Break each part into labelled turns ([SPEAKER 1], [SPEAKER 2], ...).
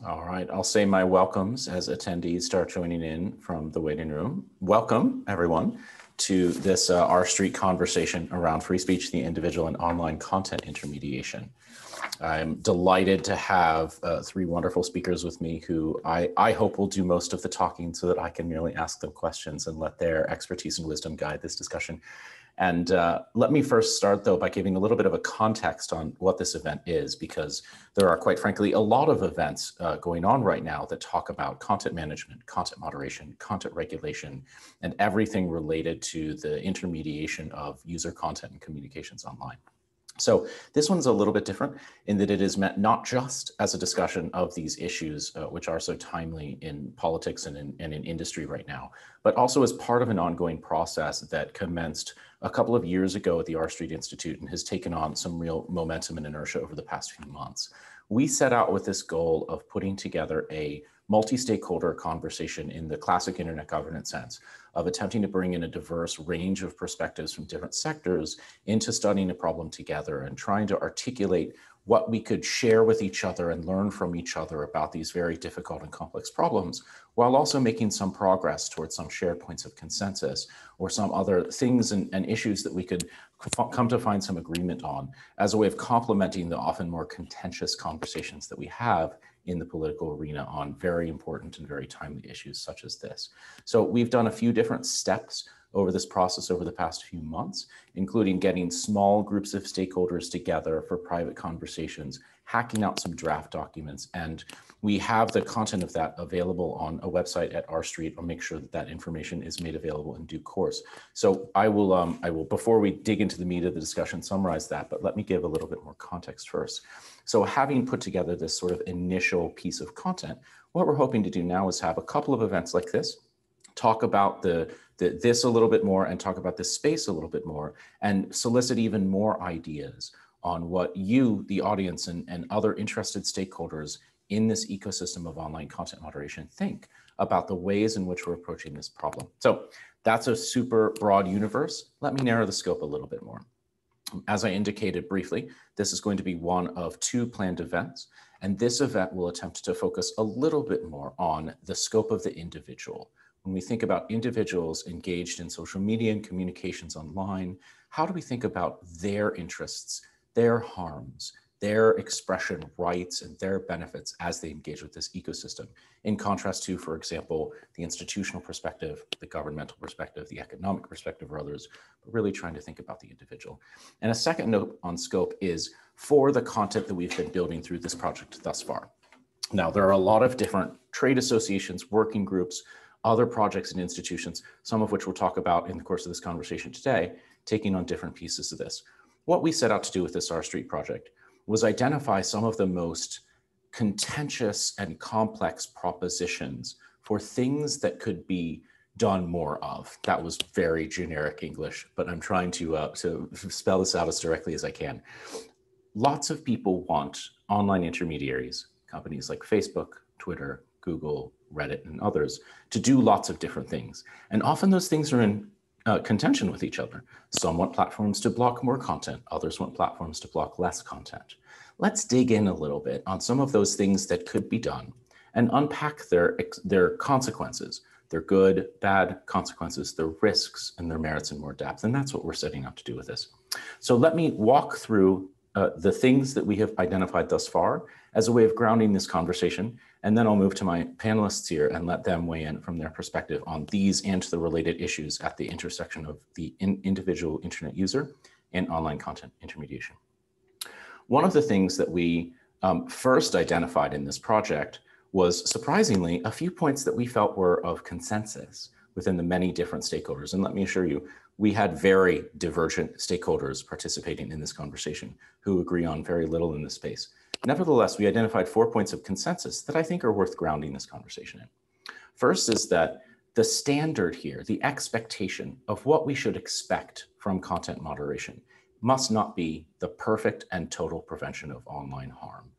[SPEAKER 1] All right, I'll say my welcomes as attendees start joining in from the waiting room. Welcome, everyone, to this R Street conversation around free speech, the individual, and online content intermediation. I'm delighted to have three wonderful speakers with me who I hope will do most of the talking so that I can merely ask them questions and let their expertise and wisdom guide this discussion. And let me first start, though, by giving a little bit of a context on what this event is, because there are, quite frankly, a lot of events going on right now that talk about content management, content moderation, content regulation, and everything related to the intermediation of user content and communications online. So this one's a little bit different in that it is meant not just as a discussion of these issues, which are so timely in politics and in industry right now, but also as part of an ongoing process that commenced a couple of years ago at the R Street Institute and has taken on some real momentum and inertia over the past few months. We set out with this goal of putting together a multi-stakeholder conversation in the classic internet governance sense of attempting to bring in a diverse range of perspectives from different sectors into studying a problem together and trying to articulate what we could share with each other and learn from each other about these very difficult and complex problems, while also making some progress towards some shared points of consensus or some other things and issues that we could come to find some agreement on as a way of complementing the often more contentious conversations that we have in the political arena on very important and very timely issues such as this. So we've done a few different steps over this process over the past few months, including getting small groups of stakeholders together for private conversations, hacking out some draft documents, and we have the content of that available on a website at R Street. I'll make sure that that information is made available in due course. So I will, before we dig into the meat of the discussion, summarize that, but let me give a little bit more context first. So having put together this sort of initial piece of content, what we're hoping to do now is have a couple of events like this, talk about this a little bit more and talk about this space a little bit more and solicit even more ideas on what you, the audience, and other interested stakeholders in this ecosystem of online content moderation think about the ways in which we're approaching this problem. So that's a super broad universe. Let me narrow the scope a little bit more. As I indicated briefly, this is going to be one of two planned events, and this event will attempt to focus a little bit more on the scope of the individual. When we think about individuals engaged in social media and communications online, how do we think about their interests, their harms, their expression rights, and their benefits as they engage with this ecosystem, in contrast to, for example, the institutional perspective, the governmental perspective, the economic perspective, or others, but really trying to think about the individual. And a second note on scope is for the content that we've been building through this project thus far. Now, there are a lot of different trade associations, working groups, other projects and institutions, some of which we'll talk about in the course of this conversation today, taking on different pieces of this. What we set out to do with this R Street project was identify some of the most contentious and complex propositions for things that could be done more of. That was very generic English, but I'm trying to spell this out as directly as I can. Lots of people want online intermediaries, companies like Facebook, Twitter, Google, Reddit, and others, to do lots of different things. And often those things are in contention with each other. Some want platforms to block more content, others want platforms to block less content. Let's dig in a little bit on some of those things that could be done and unpack their consequences, their good, bad consequences, their risks, and their merits in more depth. And that's what we're setting out to do with this. So let me walk through the things that we have identified thus far as a way of grounding this conversation. And then I'll move to my panelists here and let them weigh in from their perspective on these and the related issues at the intersection of the individual internet user and online content intermediation. One of the things that we first identified in this project was, surprisingly, a few points that we felt were of consensus within the many different stakeholders. And let me assure you, we had very divergent stakeholders participating in this conversation who agree on very little in this space. Nevertheless, we identified 4 points of consensus that I think are worth grounding this conversation in. First is that the standard here, the expectation of what we should expect from content moderation, must not be the perfect and total prevention of online harm.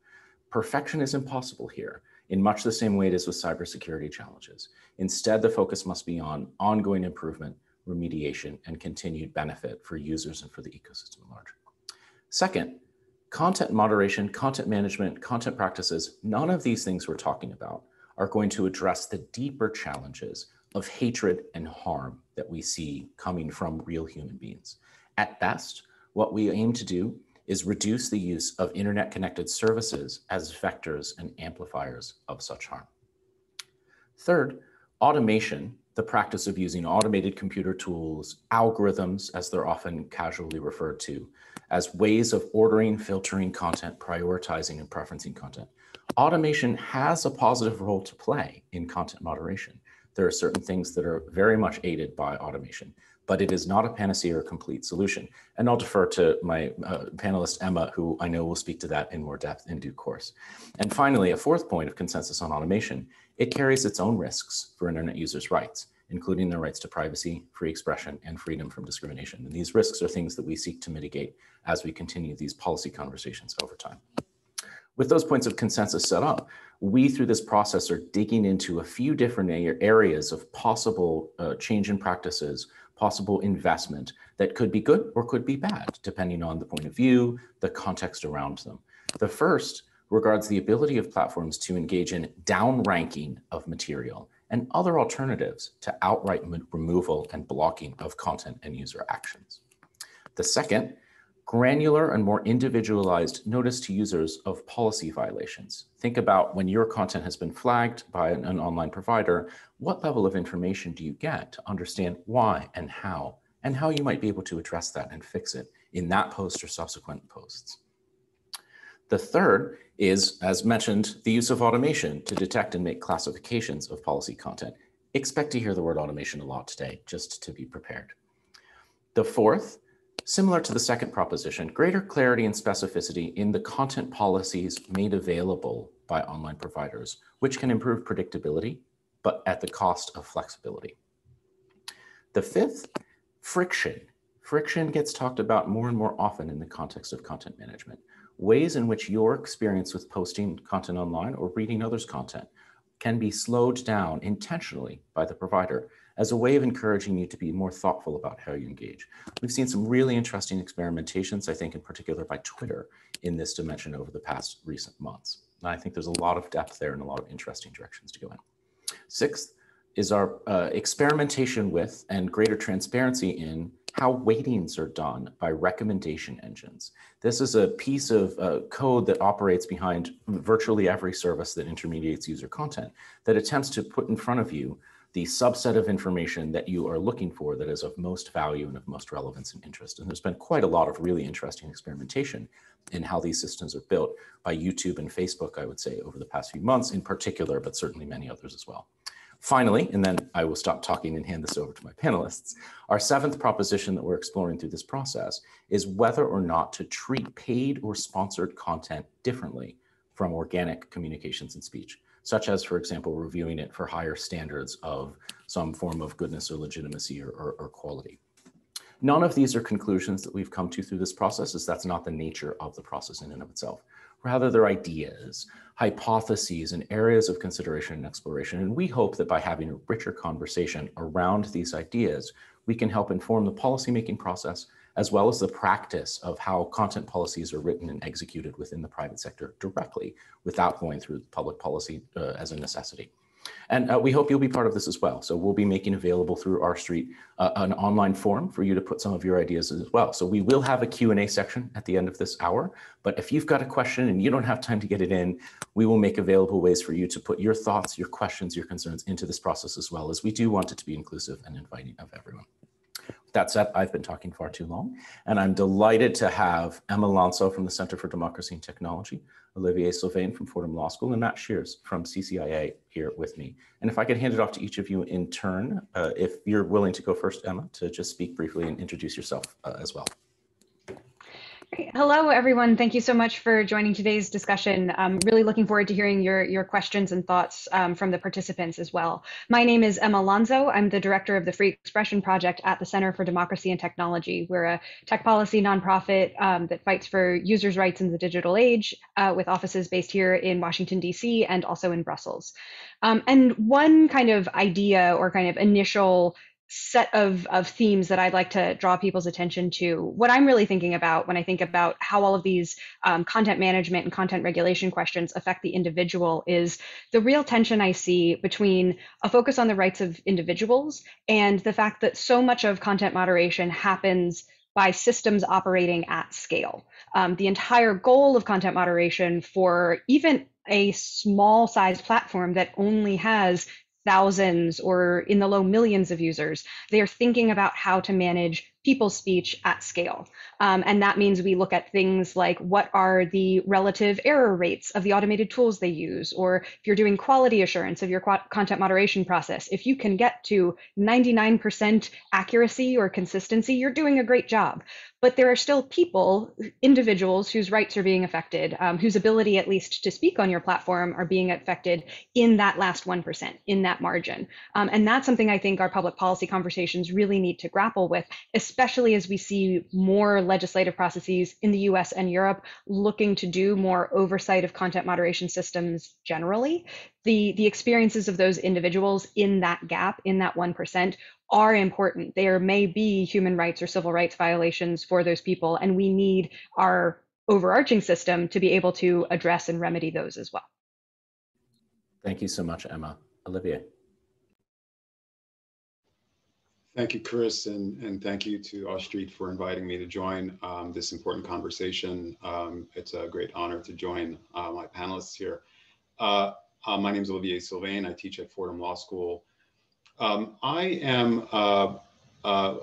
[SPEAKER 1] Perfection is impossible here, in much the same way it is with cybersecurity challenges. Instead, the focus must be on ongoing improvement, remediation, and continued benefit for users and for the ecosystem at large. Second, Content moderation, content management, content practices, none of these things we're talking about are going to address the deeper challenges of hatred and harm that we see coming from real human beings. At best, what we aim to do is reduce the use of internet-connected services as vectors and amplifiers of such harm. Third, automation, the practice of using automated computer tools, algorithms, as they're often casually referred to, as ways of ordering, filtering content, prioritizing, and preferencing content. Automation has a positive role to play in content moderation. There are certain things that are very much aided by automation, but it is not a panacea or complete solution. And I'll defer to my panelist, Emma, who I know will speak to that in more depth in due course. And finally, a fourth point of consensus on automation, it carries its own risks for internet users' rights, including their rights to privacy, free expression, and freedom from discrimination. And these risks are things that we seek to mitigate as we continue these policy conversations over time. With those points of consensus set up, we through this process are digging into a few different areas of possible change in practices, possible investment that could be good or could be bad, depending on the point of view, the context around them. The first regards the ability of platforms to engage in downranking of material and other alternatives to outright removal and blocking of content and user actions. The second, granular and more individualized notice to users of policy violations. Think about when your content has been flagged by an online provider, what level of information do you get to understand why and how you might be able to address that and fix it in that post or subsequent posts. The third is, as mentioned, the use of automation to detect and make classifications of policy content. Expect to hear the word automation a lot today, just to be prepared. The fourth, similar to the second proposition, greater clarity and specificity in the content policies made available by online providers, which can improve predictability, but at the cost of flexibility. The fifth, friction. Friction gets talked about more and more often in the context of content management. Ways in which your experience with posting content online or reading others' content can be slowed down intentionally by the provider as a way of encouraging you to be more thoughtful about how you engage. We've seen some really interesting experimentations, I think in particular by Twitter, in this dimension over the past recent months. And I think there's a lot of depth there and a lot of interesting directions to go in. Sixth is our experimentation with and greater transparency in how weightings are done by recommendation engines. This is a piece of code that operates behind virtually every service that intermediates user content that attempts to put in front of you the subset of information that you are looking for that is of most value and of most relevance and interest. And there's been quite a lot of really interesting experimentation in how these systems are built by YouTube and Facebook, I would say, over the past few months in particular, but certainly many others as well. Finally, and then I will stop talking and hand this over to my panelists, our seventh proposition that we're exploring through this process is whether or not to treat paid or sponsored content differently from organic communications and speech, such as, for example, reviewing it for higher standards of some form of goodness or legitimacy or quality. None of these are conclusions that we've come to through this process, as that's not the nature of the process in and of itself. Rather, they're ideas, hypotheses, and areas of consideration and exploration. And we hope that by having a richer conversation around these ideas, we can help inform the policymaking process, as well as the practice of how content policies are written and executed within the private sector directly, without going through public policy as a necessity. And we hope you'll be part of this as well. So we'll be making available through R Street an online forum for you to put some of your ideas as well. So we will have a Q&A section at the end of this hour. But if you've got a question and you don't have time to get it in, we will make available ways for you to put your thoughts, your questions, your concerns into this process, as well as we do want it to be inclusive and inviting of everyone. That said, I've been talking far too long, and I'm delighted to have Emma Llansó from the Center for Democracy and Technology, Olivier Sylvain from Fordham Law School, and Matt Shears from CCIA here with me. And if I could hand it off to each of you in turn, if you're willing to go first, Emma, to just speak briefly and introduce yourself as well.
[SPEAKER 2] Great. Hello, everyone. Thank you so much for joining today's discussion. I'm really looking forward to hearing your questions and thoughts from the participants as well. My name is Emma Alonzo. I'm the director of the Free Expression Project at the Center for Democracy and Technology. We're a tech policy nonprofit that fights for users' rights in the digital age, with offices based here in Washington, D.C. and also in Brussels. And one kind of idea or kind of initial set of themes that I'd like to draw people's attention to. What I'm really thinking about when I think about how all of these content management and content regulation questions affect the individual is the real tension I see between a focus on the rights of individuals and the fact that so much of content moderation happens by systems operating at scale. The entire goal of content moderation for even a small size platform that only has thousands or in the low millions of users, they are thinking about how to manage people's speech at scale. And that means we look at things like what are the relative error rates of the automated tools they use, or if you're doing quality assurance of your content moderation process, if you can get to 99% accuracy or consistency, you're doing a great job. But there are still people, individuals whose rights are being affected, whose ability at least to speak on your platform are being affected in that last 1%, in that margin. And that's something I think our public policy conversations really need to grapple with, especially as we see more legislative processes in the US and Europe looking to do more oversight of content moderation systems generally. The experiences of those individuals in that gap, in that 1%, are important. There may be human rights or civil rights violations for those people, and we need our overarching system to be able to address and remedy those as well.
[SPEAKER 1] Thank you so much, Emma. Olivier.
[SPEAKER 3] Thank you, Chris, and thank you to R Street for inviting me to join this important conversation. It's a great honor to join my panelists here. My name is Olivier Sylvain. I teach at Fordham Law School. I'm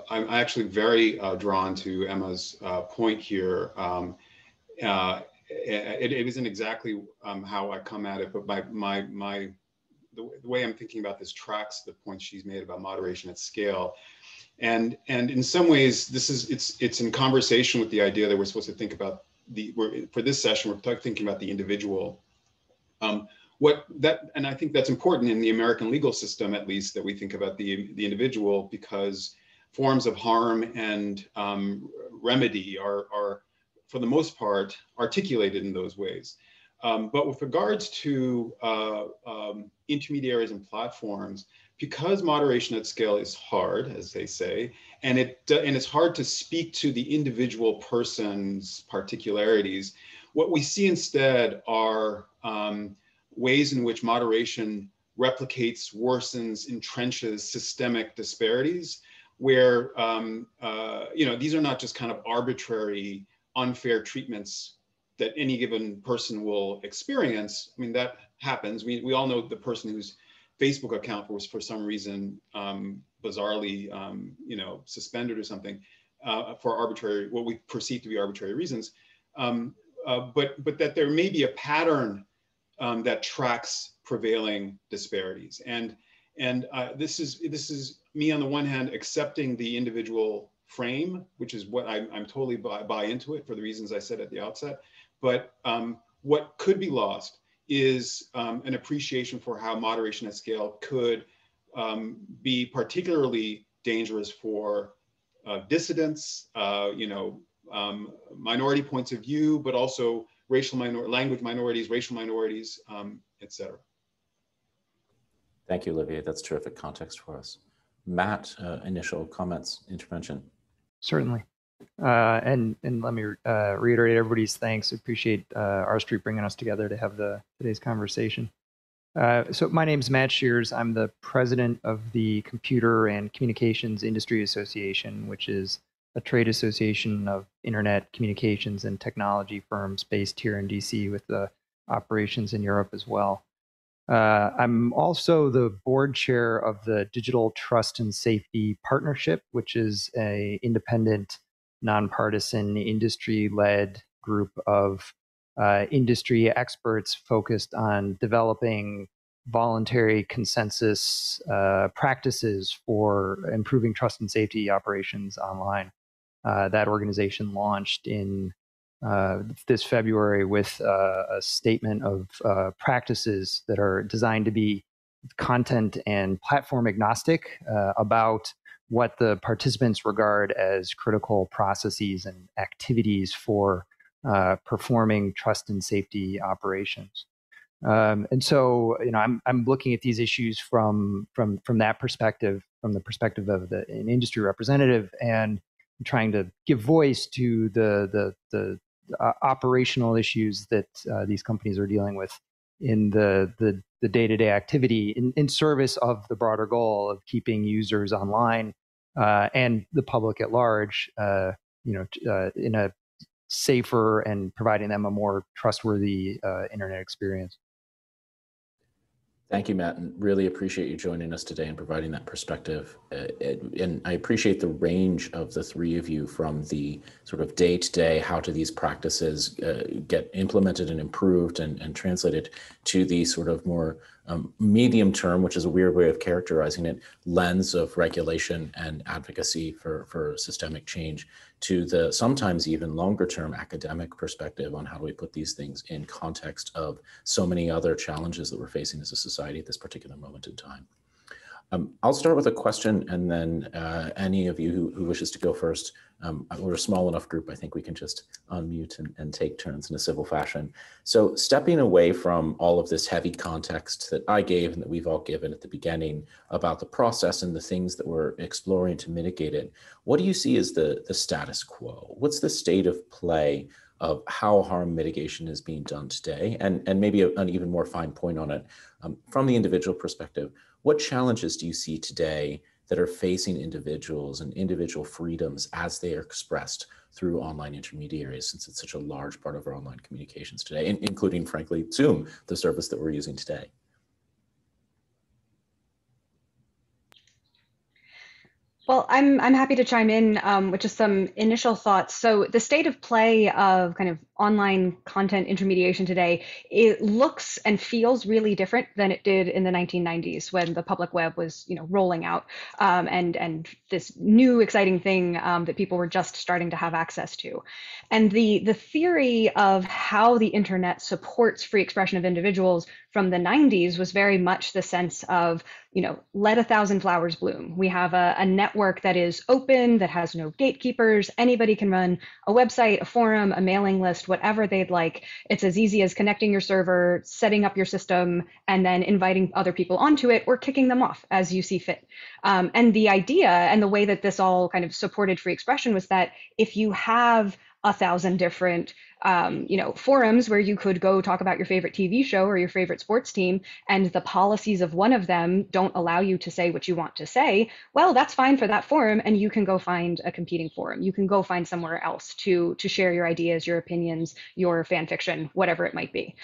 [SPEAKER 3] actually very drawn to Emma's point here. It isn't exactly how I come at it, but the way I'm thinking about this tracks the point she's made about moderation at scale. And in some ways, it's in conversation with the idea that we're supposed to think about for this session, we're thinking about the individual. And I think that's important in the American legal system, at least, that we think about the individual, because forms of harm and remedy are, for the most part, articulated in those ways. But with regards to intermediaries and platforms, because moderation at scale is hard, as they say, and it's hard to speak to the individual person's particularities, what we see instead are ways in which moderation replicates, worsens, entrenches systemic disparities, where these are not just kind of arbitrary, unfair treatments that any given person will experience. I mean, that happens. We all know the person whose Facebook account was for some reason bizarrely suspended or something for arbitrary, what we perceive to be arbitrary reasons. But that there may be a pattern that tracks prevailing disparities. And this is me on the one hand accepting the individual frame, which is what I'm totally buy into it for the reasons I said at the outset. But what could be lost is an appreciation for how moderation at scale could be particularly dangerous for dissidents, minority points of view, but also language minorities, racial minorities, et cetera.
[SPEAKER 1] Thank you, Olivier. That's terrific context for us. Matt, initial comments, intervention.
[SPEAKER 4] Certainly. And let me reiterate everybody's thanks. Appreciate R Street bringing us together to have today's conversation. So my name's Matt Shears. I'm the president of the Computer and Communications Industry Association, which is a trade association of internet communications and technology firms based here in DC with the operations in Europe as well. I'm also the board chair of the Digital Trust and Safety Partnership, which is an independent, nonpartisan, industry-led group of industry experts focused on developing voluntary consensus practices for improving trust and safety operations online. That organization launched in this February with a statement of practices that are designed to be content and platform agnostic about what the participants regard as critical processes and activities for performing trust and safety operations. And so, I'm looking at these issues from that perspective, from the perspective of an industry representative, and trying to give voice to the operational issues that these companies are dealing with in the day-to-day activity in service of the broader goal of keeping users online and the public at large, in a safer and providing them a more trustworthy internet experience.
[SPEAKER 1] Thank you, Matt, and really appreciate you joining us today and providing that perspective. And I appreciate the range of the three of you, from the sort of day-to-day, how do these practices get implemented and improved and translated, to the sort of more medium term, which is a weird way of characterizing it, lens of regulation and advocacy for systemic change, to the sometimes even longer term academic perspective on how do we put these things in context of so many other challenges that we're facing as a society at this particular moment in time. I'll start with a question, and then any of you who wishes to go first. We're a small enough group, I think we can just unmute and take turns in a civil fashion. So stepping away from all of this heavy context that I gave and that we've all given at the beginning about the process and the things that we're exploring to mitigate it, what do you see as the status quo? What's the state of play of how harm mitigation is being done today? And maybe an even more fine point on it, from the individual perspective, what challenges do you see today that are facing individuals and individual freedoms as they are expressed through online intermediaries, since it's such a large part of our online communications today, including, frankly, Zoom, the service that we're using today?
[SPEAKER 2] Well, I'm happy to chime in with just some initial thoughts. So the state of play of kind of online content intermediation today, it looks and feels really different than it did in the 1990s when the public web was, rolling out, and this new exciting thing that people were just starting to have access to. And the theory of how the internet supports free expression of individuals from the 90s was very much the sense of, let 1,000 flowers bloom. We have a network that is open, that has no gatekeepers. Anybody can run a website, a forum, a mailing list, whatever they'd like. It's as easy as connecting your server, setting up your system, and then inviting other people onto it or kicking them off as you see fit. And the idea and the way that this all kind of supported free expression was that if you have 1,000 different forums where you could go talk about your favorite TV show or your favorite sports team, and the policies of one of them don't allow you to say what you want to say, well, that's fine for that forum, and you can go find a competing forum. You can go find somewhere else to share your ideas, your opinions, your fan fiction, whatever it might be.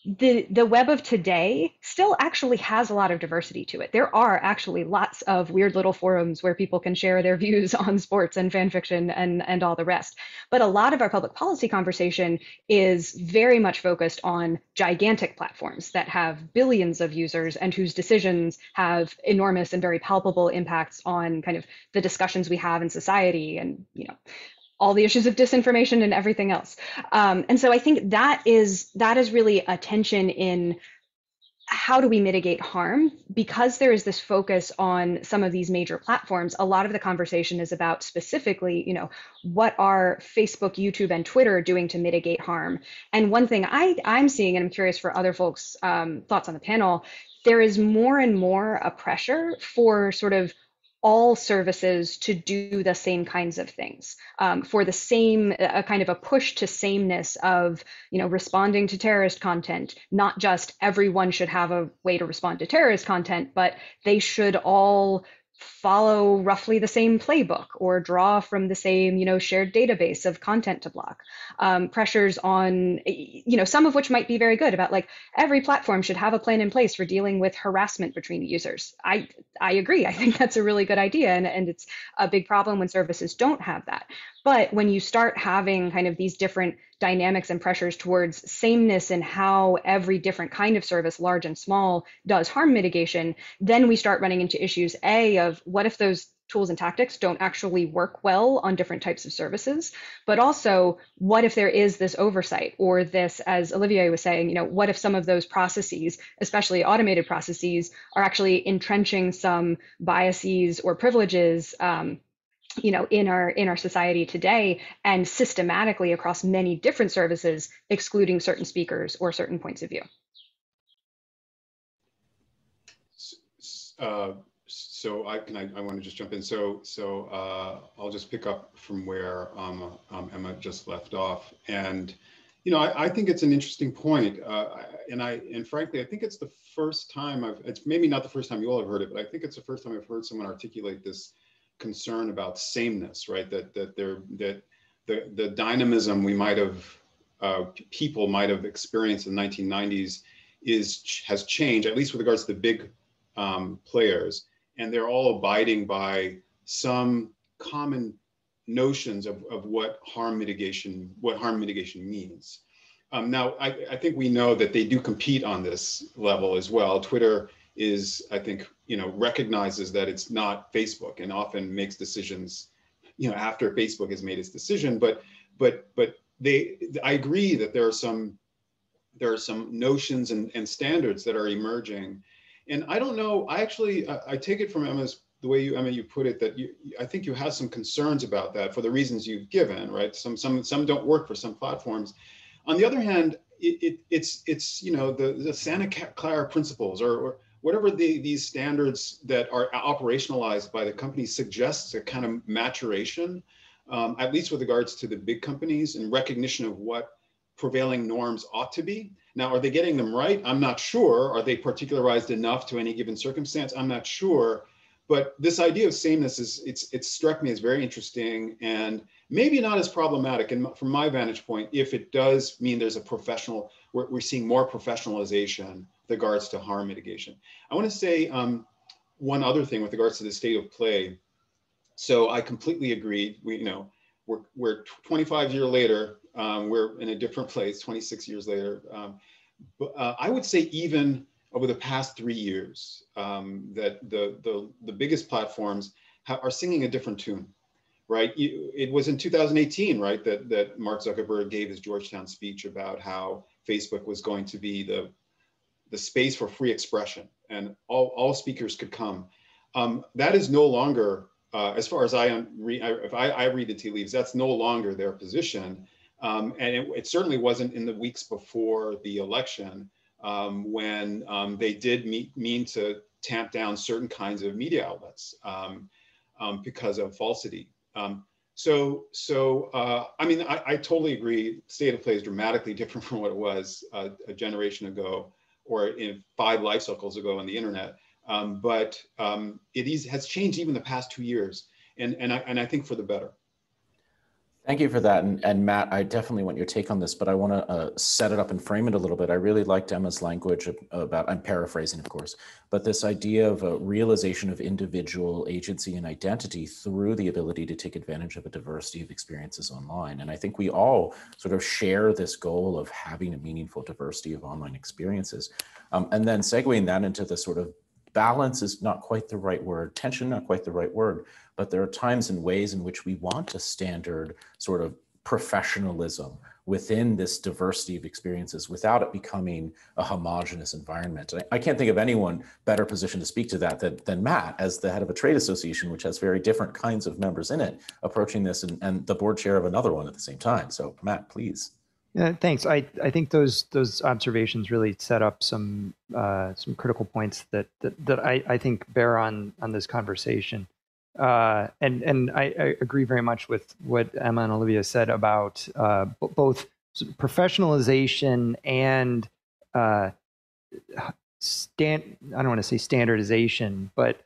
[SPEAKER 2] The web of today still actually has a lot of diversity to it. There are actually lots of weird little forums where people can share their views on sports and fan fiction and all the rest. But a lot of our public policy conversation is very much focused on gigantic platforms that have billions of users and whose decisions have enormous and very palpable impacts on kind of the discussions we have in society and, all the issues of disinformation and everything else. And so I think that is really a tension in how do we mitigate harm? Because there is this focus on some of these major platforms, a lot of the conversation is about specifically, what are Facebook, YouTube, and Twitter doing to mitigate harm? And one thing I'm seeing, and I'm curious for other folks' thoughts on the panel, there is more and more a pressure for sort of all services to do the same kinds of things, for the same kind of a push to sameness of, responding to terrorist content. Not just everyone should have a way to respond to terrorist content, but they should all follow roughly the same playbook or draw from the same, shared database of content to block. Pressures on, some of which might be very good about like every platform should have a plan in place for dealing with harassment between users. I agree. I think that's a really good idea. And it's a big problem when services don't have that. But when you start having kind of these different dynamics and pressures towards sameness in how every different kind of service, large and small, does harm mitigation, then we start running into issues, of what if those tools and tactics don't actually work well on different types of services, but also what if there is this oversight or this, as Olivier was saying, what if some of those processes, especially automated processes, are actually entrenching some biases or privileges in our society today, and systematically across many different services, excluding certain speakers or certain points of view.
[SPEAKER 3] So I want to just jump in. So I'll just pick up from where Emma just left off. And I think it's an interesting point. And frankly, I think it's the first time it's maybe not the first time you all have heard it, but I think it's the first time I've heard someone articulate this concern about sameness, right? That the dynamism we might have, people might have experienced in the 1990s has changed, at least with regards to the big players, and they're all abiding by some common notions of what harm mitigation means. Now, I think we know that they do compete on this level as well. Twitter is, I think, recognizes that it's not Facebook and often makes decisions, after Facebook has made its decision. But I agree that there are some notions and standards that are emerging. And I don't know, I take it from the way you put it, that I think you have some concerns about that for the reasons you've given, right? Some don't work for some platforms. On the other hand, it's the Santa Clara principles or whatever these standards that are operationalized by the companies suggests a kind of maturation, at least with regards to the big companies and recognition of what prevailing norms ought to be. Now, are they getting them right? I'm not sure. Are they particularized enough to any given circumstance? I'm not sure. But this idea of sameness it's struck me as very interesting and maybe not as problematic. And from my vantage point, if it does mean there's we're seeing more professionalization with regards to harm mitigation. I want to say one other thing with regards to the state of play. So I completely agree. We're 25 years later. We're in a different place. 26 years later. But I would say even over the past 3 years, that the biggest platforms are singing a different tune, right? It was in 2018, right, that Mark Zuckerberg gave his Georgetown speech about how Facebook was going to be the space for free expression, and all speakers could come. That is no longer, as far as if I read the tea leaves, that's no longer their position. And it certainly wasn't in the weeks before the election, when they did mean to tamp down certain kinds of media outlets because of falsity. I totally agree. State of play is dramatically different from what it was a generation ago, or in 5 life cycles ago on the internet. But it has changed even the past 2 years, and I think for the better.
[SPEAKER 1] Thank you for that. And Matt, I definitely want your take on this, but I want to set it up and frame it a little bit. I really liked Emma's language about, I'm paraphrasing, of course, but this idea of a realization of individual agency and identity through the ability to take advantage of a diversity of experiences online. And I think we all sort of share this goal of having a meaningful diversity of online experiences. And then segueing that into the sort of balance is not quite the right word, tension, not quite the right word, but there are times and ways in which we want a standard sort of professionalism within this diversity of experiences without it becoming a homogenous environment. I can't think of anyone better positioned to speak to that than Matt, as the head of a trade association, which has very different kinds of members in it, approaching this and the board chair of another one at the same time. So Matt, please.
[SPEAKER 4] Yeah, thanks. I think those observations really set up some critical points that I think bear on this conversation. And I agree very much with what Emma and Olivier said about both professionalization and I don't want to say standardization, but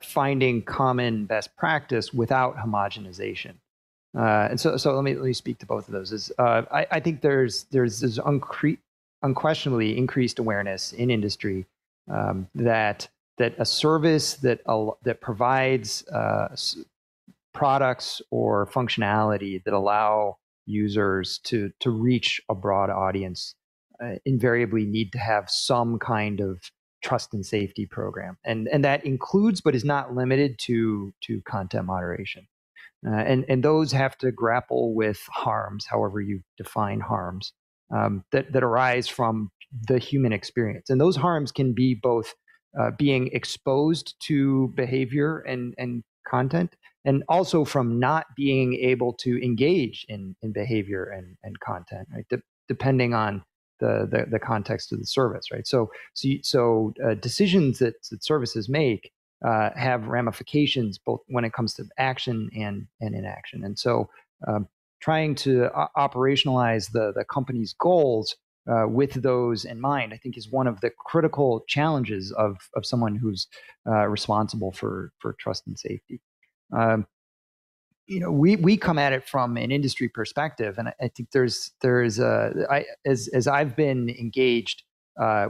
[SPEAKER 4] finding common best practice without homogenization. And so let me speak to both of those. I think there's this unquestionably increased awareness in industry that a service that provides products or functionality that allow users to reach a broad audience invariably need to have some kind of trust and safety program, and that includes but is not limited to content moderation. And those have to grapple with harms, however you define harms, that arise from the human experience. And those harms can be both being exposed to behavior and content, and also from not being able to engage in behavior and content, right? Depending on the context of the service, right? So decisions that services make have ramifications both when it comes to action and inaction. And so trying to operationalize the company's goals with those in mind, I think, is one of the critical challenges of someone who's responsible for trust and safety. We come at it from an industry perspective, and I think as I've been engaged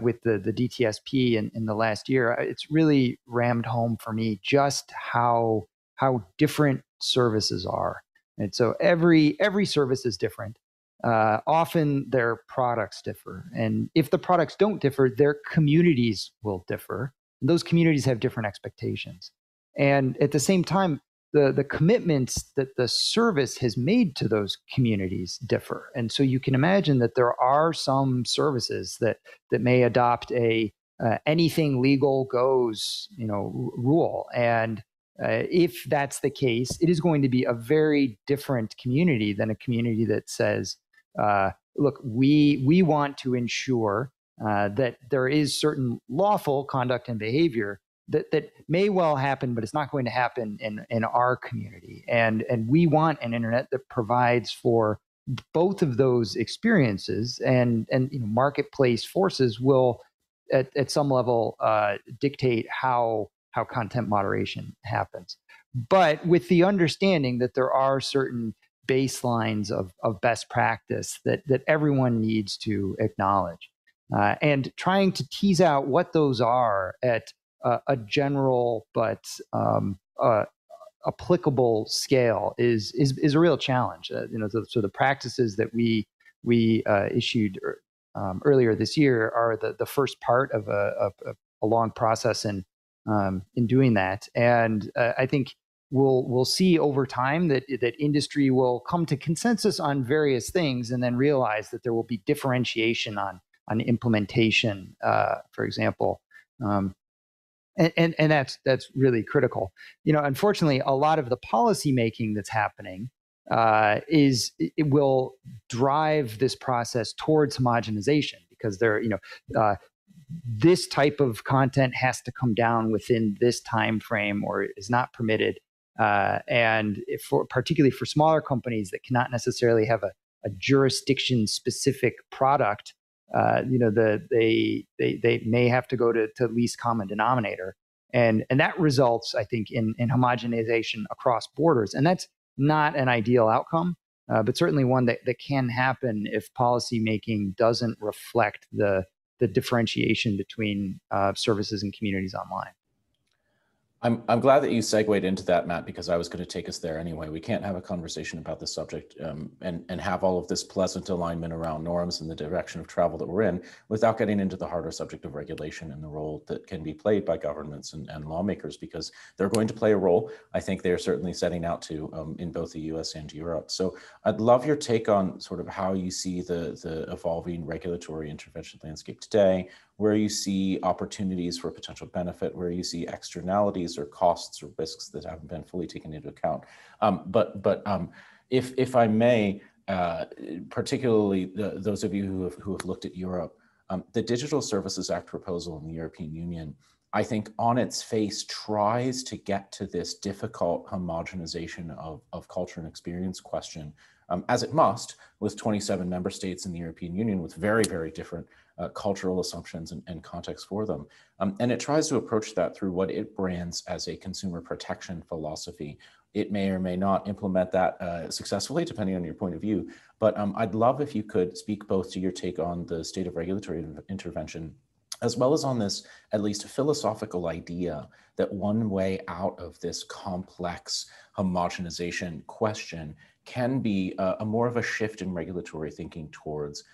[SPEAKER 4] with the DTSP in the last year, it's really rammed home for me just how different services are. And so every service is different. Often their products differ. And if the products don't differ, their communities will differ. And those communities have different expectations. And at the same time, the commitments that the service has made to those communities differ. And so you can imagine that there are some services that may adopt a anything legal goes, rule. And if that's the case, it is going to be a very different community than a community that says, look, we want to ensure that there is certain lawful conduct and behavior that may well happen, but it's not going to happen in our community. And we want an internet that provides for both of those experiences, and marketplace forces will at some level dictate how content moderation happens. But with the understanding that there are certain baselines of best practice that everyone needs to acknowledge, and trying to tease out what those are at a general but applicable scale is a real challenge. So the practices that we issued earlier this year are the first part of a long process in doing that. And I think we'll see over time that industry will come to consensus on various things, and then realize that there will be differentiation on implementation, for example. And that's really critical. Unfortunately, a lot of the policy making that's happening it will drive this process towards homogenization, because this type of content has to come down within this time frame, or is not permitted. And particularly for smaller companies that cannot necessarily have a jurisdiction specific product, they may have to go to least common denominator, and that results, I think, in homogenization across borders, and that's not an ideal outcome, but certainly one that can happen if policy making doesn't reflect the differentiation between services and communities online.
[SPEAKER 1] I'm glad that you segued into that, Matt, because I was going to take us there anyway. We can't have a conversation about this subject and have all of this pleasant alignment around norms and the direction of travel that we're in without getting into the harder subject of regulation and the role that can be played by governments and lawmakers, because they're going to play a role. I think they're certainly setting out to in both the US and Europe. So I'd love your take on sort of how you see the evolving regulatory intervention landscape today, where you see opportunities for potential benefit, where you see externalities or costs or risks that haven't been fully taken into account. If I may, particularly those of you who have looked at Europe, the Digital Services Act proposal in the European Union, I think on its face tries to get to this difficult homogenization of culture and experience question, as it must, with 27 member states in the European Union with very, very different cultural assumptions and context for them. And it tries to approach that through what it brands as a consumer protection philosophy. It may or may not implement that successfully, depending on your point of view. But I'd love if you could speak both to your take on the state of regulatory intervention, as well as on this at least philosophical idea that one way out of this complex homogenization question can be a more of a shift in regulatory thinking towards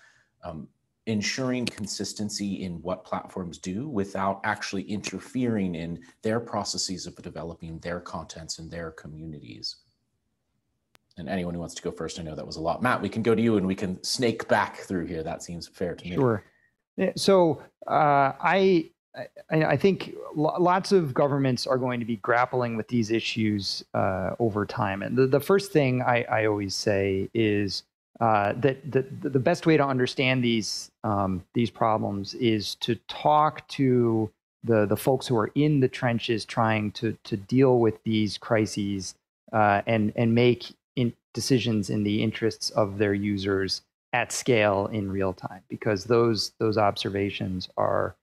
[SPEAKER 1] ensuring consistency in what platforms do without actually interfering in their processes of developing their contents and their communities. And anyone who wants to go first, I know that was a lot. Matt, we can go to you and we can snake back through here. That seems fair to me.
[SPEAKER 4] Sure. So I think lots of governments are going to be grappling with these issues over time. And the first thing I always say is that the best way to understand these problems is to talk to the folks who are in the trenches trying to deal with these crises and make decisions in the interests of their users at scale in real time, because those observations are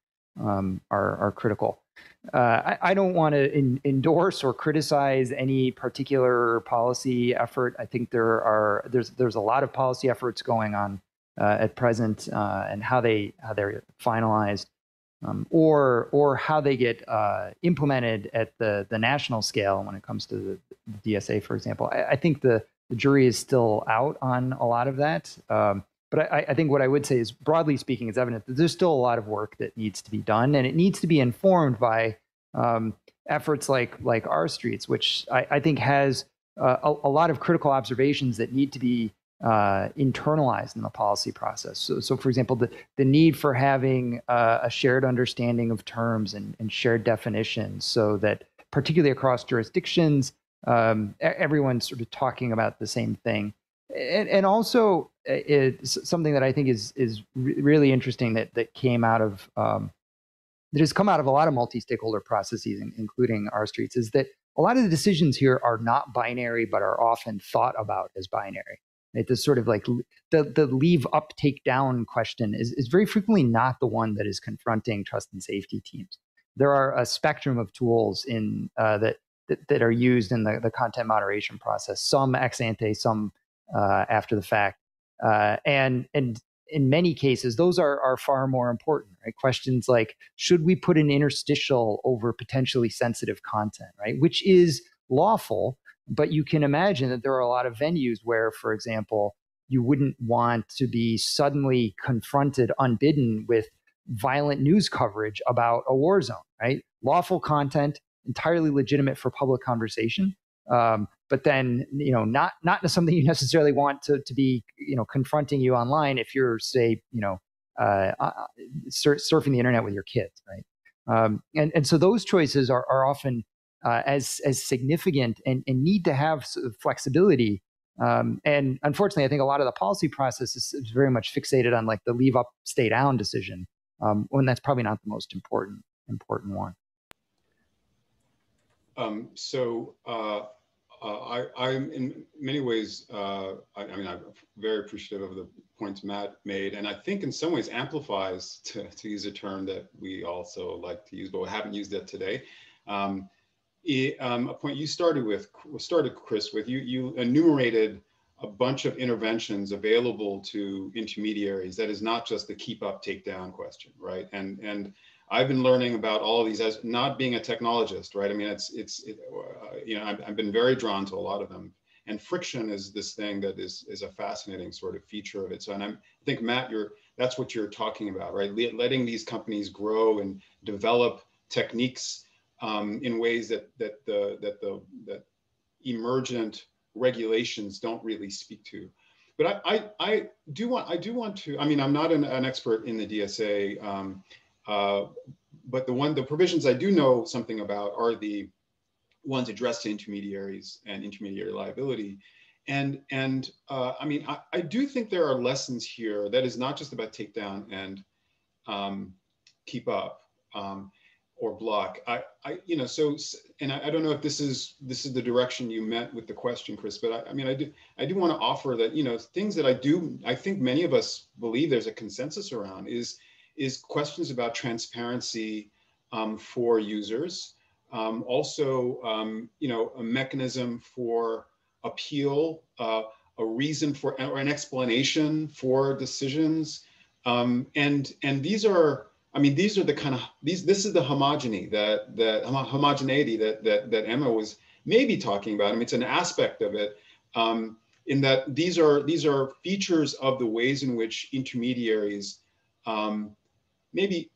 [SPEAKER 4] critical. I don't want to endorse or criticize any particular policy effort. I think there's a lot of policy efforts going on at present, and how they're finalized, or how they get implemented at the national scale when it comes to the DSA, for example. I think the jury is still out on a lot of that. But I think what I would say is, broadly speaking, it's evident that there's still a lot of work that needs to be done, and it needs to be informed by efforts like R Streets, which I think has a lot of critical observations that need to be internalized in the policy process. So for example, the need for having a shared understanding of terms and shared definitions, so that particularly across jurisdictions, everyone's sort of talking about the same thing. And also, it's something that I think is really interesting that came out of that has come out of a lot of multi-stakeholder processes, including R Streets, is that a lot of the decisions here are not binary, but are often thought about as binary. It's sort of like the leave up, take down question is very frequently not the one that is confronting trust and safety teams. There are a spectrum of tools in that are used in the content moderation process, some ex ante, some after the fact, and in many cases those are far more important, right? Questions like, should we put an interstitial over potentially sensitive content, right? Which is lawful, but you can imagine that there are a lot of venues where, for example, you wouldn't want to be suddenly confronted unbidden with violent news coverage about a war zone, right? Lawful content, entirely legitimate for public conversation, but then, not something you necessarily want to be, confronting you online if you're, say, surfing the internet with your kids, right? And so those choices are often as significant and need to have flexibility. And unfortunately, I think a lot of the policy process is very much fixated on like the leave up, stay down decision, when that's probably not the most important one.
[SPEAKER 3] I'm in many ways, I'm very appreciative of the points Matt made, and I think in some ways amplifies, to use a term that we also like to use, but we haven't used it today. A point you started, Chris, with you enumerated a bunch of interventions available to intermediaries. That is not just the keep up, take down question, right? And I've been learning about all of these as not being a technologist, right? I mean, I've been very drawn to a lot of them, and friction is this thing that is a fascinating sort of feature of it. So, and I think Matt, that's what you're talking about, right? Letting these companies grow and develop techniques in ways that emergent regulations don't really speak to. But I do want to. I mean, I'm not an expert in the DSA. But the provisions I do know something about are the ones addressed to intermediaries and intermediary liability. And I mean, I do think there are lessons here that is not just about take down and keep up or block. I don't know if this is the direction you meant with the question, Chris, but I mean, I do want to offer that, things that I think many of us believe there's a consensus around is questions about transparency for users. Also, a mechanism for appeal, a reason for, or an explanation for decisions. And these are, I mean, these are the kind of, this is the homogeneity that Emma was maybe talking about. I mean, it's an aspect of it, in that these are features of the ways in which intermediaries maybe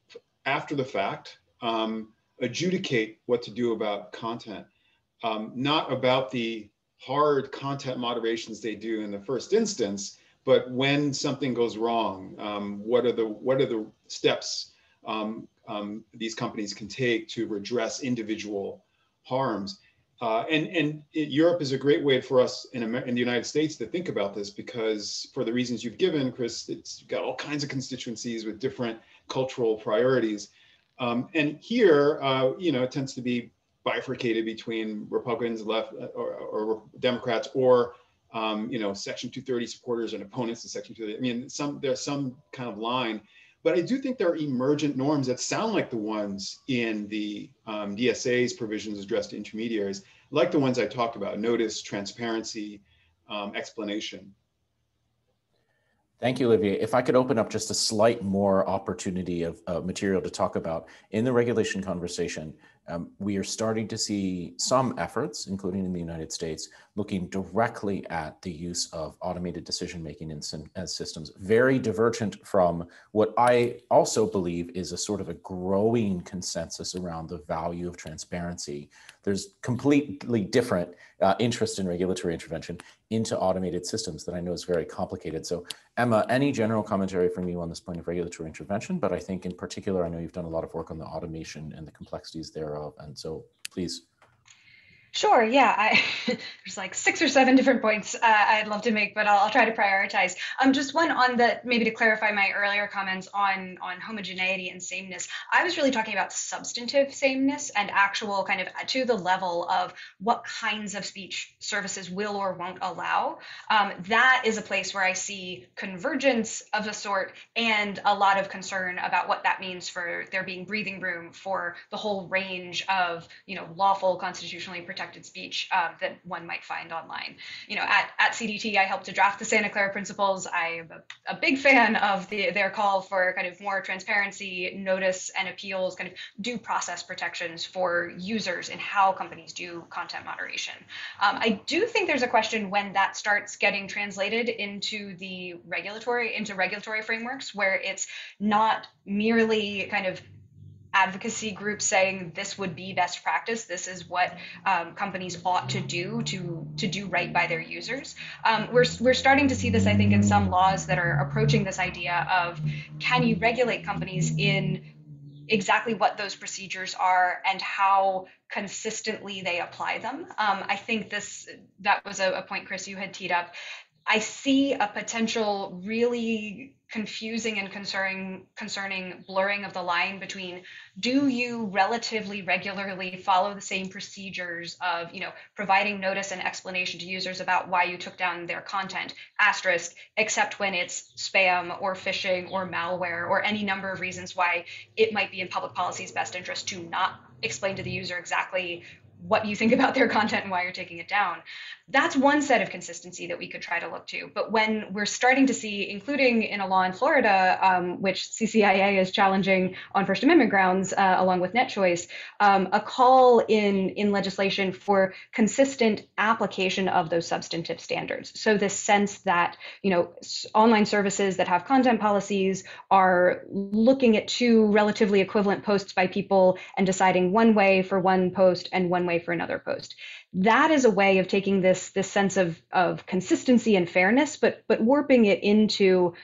[SPEAKER 3] after the fact, adjudicate what to do about content, not about the hard content moderations they do in the first instance, but when something goes wrong, what are the steps these companies can take to redress individual harms? Europe is a great way for us in the United States to think about this, because for the reasons you've given, Chris, it's got all kinds of constituencies with different cultural priorities. And here, it tends to be bifurcated between Republicans, left, or Democrats, or Section 230 supporters and opponents of Section 230. I mean, there's some kind of line. But I do think there are emergent norms that sound like the ones in the DSA's provisions addressed to intermediaries, like the ones I talked about: notice, transparency, explanation.
[SPEAKER 1] Thank you, Olivier. If I could open up just a slight more opportunity of material to talk about in the regulation conversation, we are starting to see some efforts, including in the United States, looking directly at the use of automated decision-making in systems, very divergent from what I also believe is a sort of a growing consensus around the value of transparency. There's completely different interest in regulatory intervention into automated systems that I know is very complicated. So Emma, any general commentary from you on this point of regulatory intervention? But I think in particular, I know you've done a lot of work on the automation and the complexities thereof. And so please.
[SPEAKER 2] Sure. Yeah, there's like 6 or 7 different points I'd love to make, but I'll try to prioritize. Just one on maybe to clarify my earlier comments on homogeneity and sameness. I was really talking about substantive sameness and actual kind of to the level of what kinds of speech services will or won't allow. That is a place where I see convergence of a sort and a lot of concern about what that means for there being breathing room for the whole range of lawful, constitutionally protected speech that one might find online. At CDT, I helped to draft the Santa Clara Principles. I am a big fan of their call for kind of more transparency, notice, and appeals, kind of due process protections for users in how companies do content moderation. I do think there's a question when that starts getting translated into regulatory frameworks, where it's not merely kind of advocacy groups saying this would be best practice. This is what companies ought to do right by their users. We're starting to see this, I think, in some laws that are approaching this idea of, can you regulate companies in exactly what those procedures are and how consistently they apply them? I think that was a point, Chris, you had teed up. I see a potential really confusing and concerning blurring of the line between, do you relatively regularly follow the same procedures of providing notice and explanation to users about why you took down their content, asterisk, except when it's spam or phishing or malware or any number of reasons why it might be in public policy's best interest to not explain to the user exactly what you think about their content and why you're taking it down. That's one set of consistency that we could try to look to. But when we're starting to see, including in a law in Florida, which CCIA is challenging on First Amendment grounds, along with net choice, a call in legislation for consistent application of those substantive standards. So this sense that, online services that have content policies are looking at 2 relatively equivalent posts by people and deciding one way for one post and one way for another post. That is a way of taking this sense of consistency and fairness, but warping it into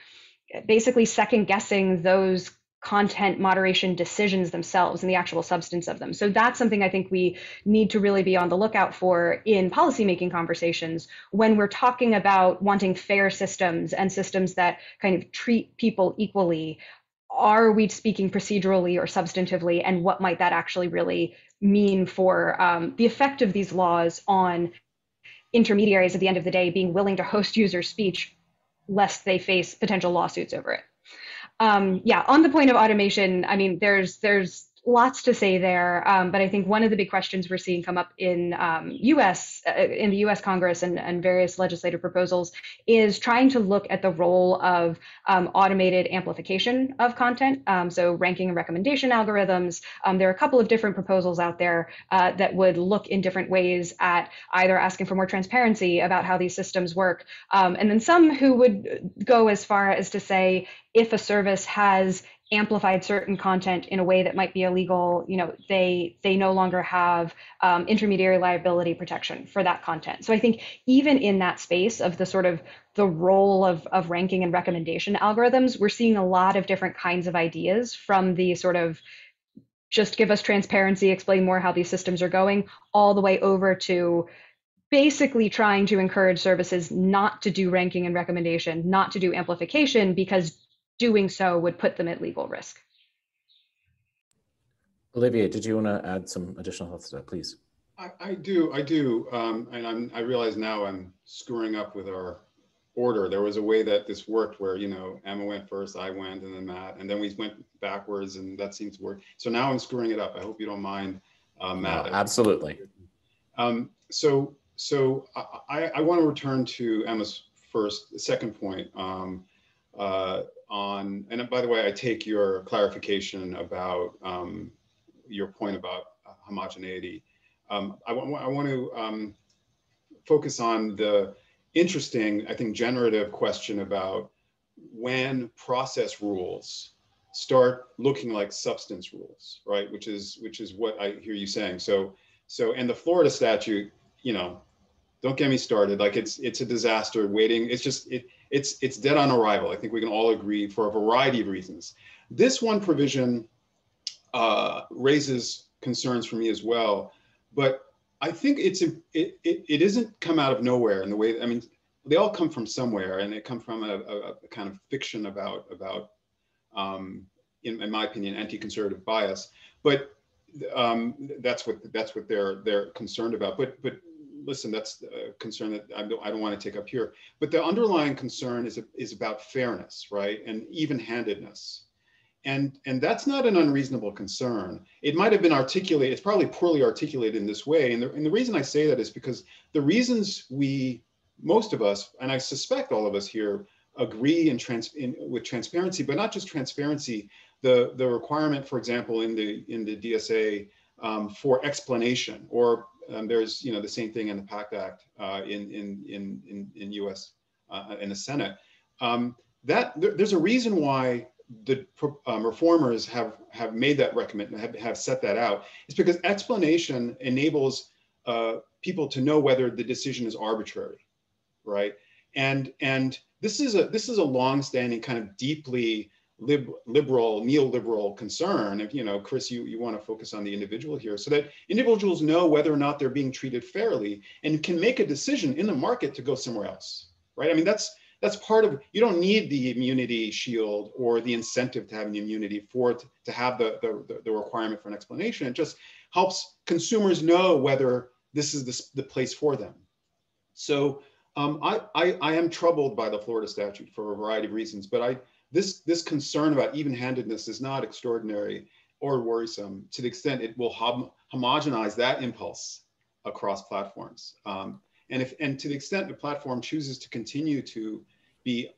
[SPEAKER 2] basically second guessing those content moderation decisions themselves and the actual substance of them. So that's something I think we need to really be on the lookout for in policymaking conversations when we're talking about wanting fair systems and systems that kind of treat people equally. Are we speaking procedurally or substantively, and what might that actually really mean for the effect of these laws on intermediaries at the end of the day being willing to host user speech lest they face potential lawsuits over it? On the point of automation, I mean, there's lots to say there, but I think one of the big questions we're seeing come up in the U.S. Congress and various legislative proposals is trying to look at the role of automated amplification of content, so ranking and recommendation algorithms. There are a couple of different proposals out there that would look in different ways at either asking for more transparency about how these systems work, and then some who would go as far as to say, if a service has amplified certain content in a way that might be illegal, they no longer have intermediary liability protection for that content. So I think even in that space of the role of ranking and recommendation algorithms, we're seeing a lot of different kinds of ideas from the sort of just give us transparency, explain more how these systems are going, all the way over to basically trying to encourage services not to do ranking and recommendation, not to do amplification, because doing so would put them at legal risk.
[SPEAKER 1] Olivier, did you want to add some additional thoughts to that, please?
[SPEAKER 3] I do, and I realize now I'm screwing up with our order. There was a way that this worked where, you know, Emma went first, I went, and then Matt, and then we went backwards, and that seems to work. So now I'm screwing it up. I hope you don't mind, Matt.
[SPEAKER 1] No, absolutely.
[SPEAKER 3] So I want to return to Emma's second point on, and by the way, I take your clarification about your point about homogeneity. I want to focus on the interesting, I think, generative question about when process rules start looking like substance rules, right? Which is what I hear you saying. So and the Florida statute, you know, don't get me started. Like it's a disaster waiting. It's dead on arrival. I think we can all agree for a variety of reasons. This one provision raises concerns for me as well, but I think it isn't come out of nowhere in the way. I mean, they all come from somewhere, and they come from a kind of fiction about in my opinion, anti-conservative bias. But that's what they're concerned about. But listen, that's a concern that I don't want to take up here. But the underlying concern is about fairness, right, and even-handedness. And that's not an unreasonable concern. It might have been articulated, it's probably poorly articulated in this way. And the reason I say that is because the reasons most of us, and I suspect all of us here, agree with transparency, but not just transparency, the requirement, for example, in the DSA for explanation, or there's, you know, the same thing in the PACT Act in US in the Senate. There's a reason why the reformers have made that recommendation, have set that out. It's because explanation enables people to know whether the decision is arbitrary, right? And this is a long-standing kind of deeply liberal, neoliberal concern. If, you know, Chris, you want to focus on the individual here, so that individuals know whether or not they're being treated fairly and can make a decision in the market to go somewhere else, right? I mean, that's part of, you don't need the immunity shield or the incentive to have an immunity to have the requirement for an explanation. It just helps consumers know whether this is the place for them. So I am troubled by the Florida statute for a variety of reasons, but this concern about even-handedness is not extraordinary or worrisome to the extent it will homogenize that impulse across platforms. And to the extent the platform chooses to continue to be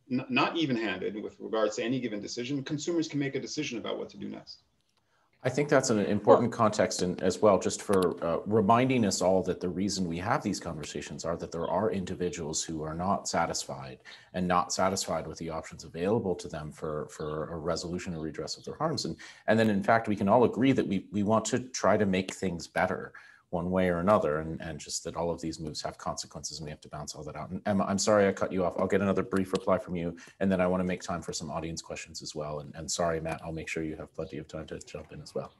[SPEAKER 3] not even-handed with regards to any given decision, consumers can make a decision about what to do next.
[SPEAKER 1] I think that's an important context, and as well, just for reminding us all that the reason we have these conversations are that there are individuals who are not satisfied with the options available to them for a resolution or redress of their harms. And then, in fact, we can all agree that we want to try to make things better one way or another, and just that all of these moves have consequences and we have to balance all that out. And Emma, I'm sorry I cut you off. I'll get another brief reply from you, and then I want to make time for some audience questions as well. And sorry, Matt, I'll make sure you have plenty of time to jump in as well.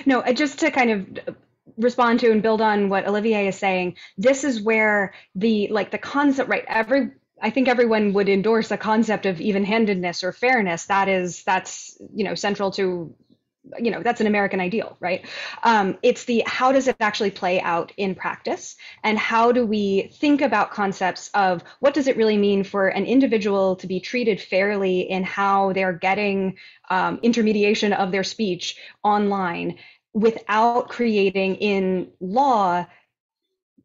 [SPEAKER 2] No, just to kind of respond to and build on what Olivier is saying, this is where the concept, right? I think everyone would endorse a concept of even-handedness or fairness. That's you know, central to, you know, that's an American ideal, right? It's how does it actually play out in practice, and how do we think about concepts of what does it really mean for an individual to be treated fairly in how they're getting intermediation of their speech online without creating in law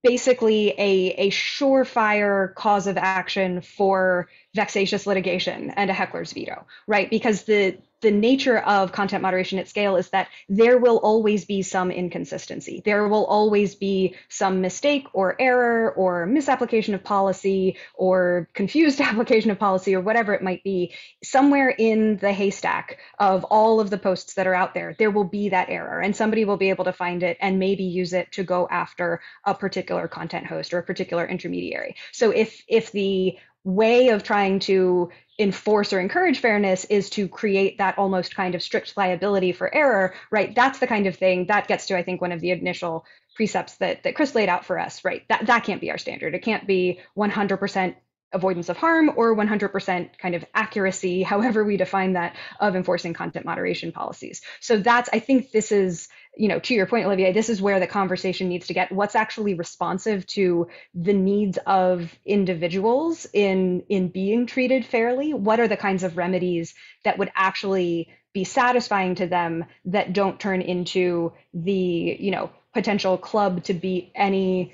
[SPEAKER 2] basically a surefire cause of action for vexatious litigation and a heckler's veto, right? Because the nature of content moderation at scale is that there will always be some inconsistency. There will always be some mistake or error or misapplication of policy or confused application of policy or whatever it might be. Somewhere in the haystack of all of the posts that are out there, there will be that error, and somebody will be able to find it and maybe use it to go after a particular content host or a particular intermediary. So if the way of trying to enforce or encourage fairness is to create that almost kind of strict liability for error, right? That's the kind of thing that gets to, I think, one of the initial precepts that Chris laid out for us, right? That can't be our standard. It can't be 100% avoidance of harm or 100% kind of accuracy, however we define that, of enforcing content moderation policies. So that's, I think this is, to your point, Olivier, this is where the conversation needs to get. What's actually responsive to the needs of individuals in being treated fairly? What are the kinds of remedies that would actually be satisfying to them that don't turn into the, potential club to beat any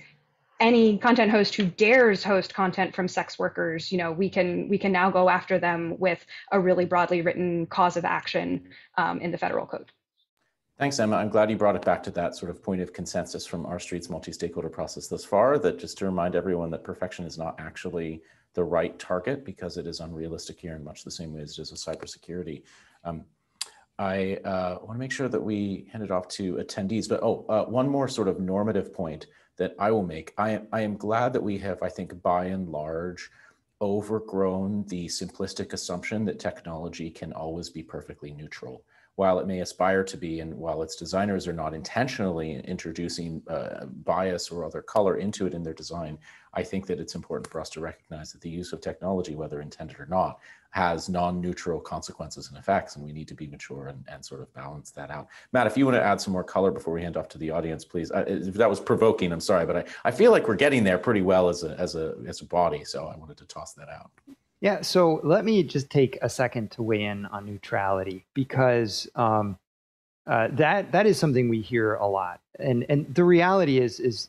[SPEAKER 2] content host who dares host content from sex workers? We can now go after them with a really broadly written cause of action in the federal code.
[SPEAKER 1] Thanks, Emma. I'm glad you brought it back to that sort of point of consensus from R Street's multi-stakeholder process thus far, that just to remind everyone that perfection is not actually the right target because it is unrealistic here in much the same way as it is with cybersecurity. I want to make sure that we hand it off to attendees, but one more sort of normative point that I will make. I am glad that we have, I think, by and large, overgrown the simplistic assumption that technology can always be perfectly neutral. While it may aspire to be, and while its designers are not intentionally introducing bias or other color into it in their design, I think that it's important for us to recognize that the use of technology, whether intended or not, has non-neutral consequences and effects, and we need to be mature and sort of balance that out. Matt, if you want to add some more color before we hand off to the audience, please. If that was provoking, I'm sorry, but I feel like we're getting there pretty well as a body, so I wanted to toss that out.
[SPEAKER 4] Yeah, so let me just take a second to weigh in on neutrality, because that is something we hear a lot, and the reality is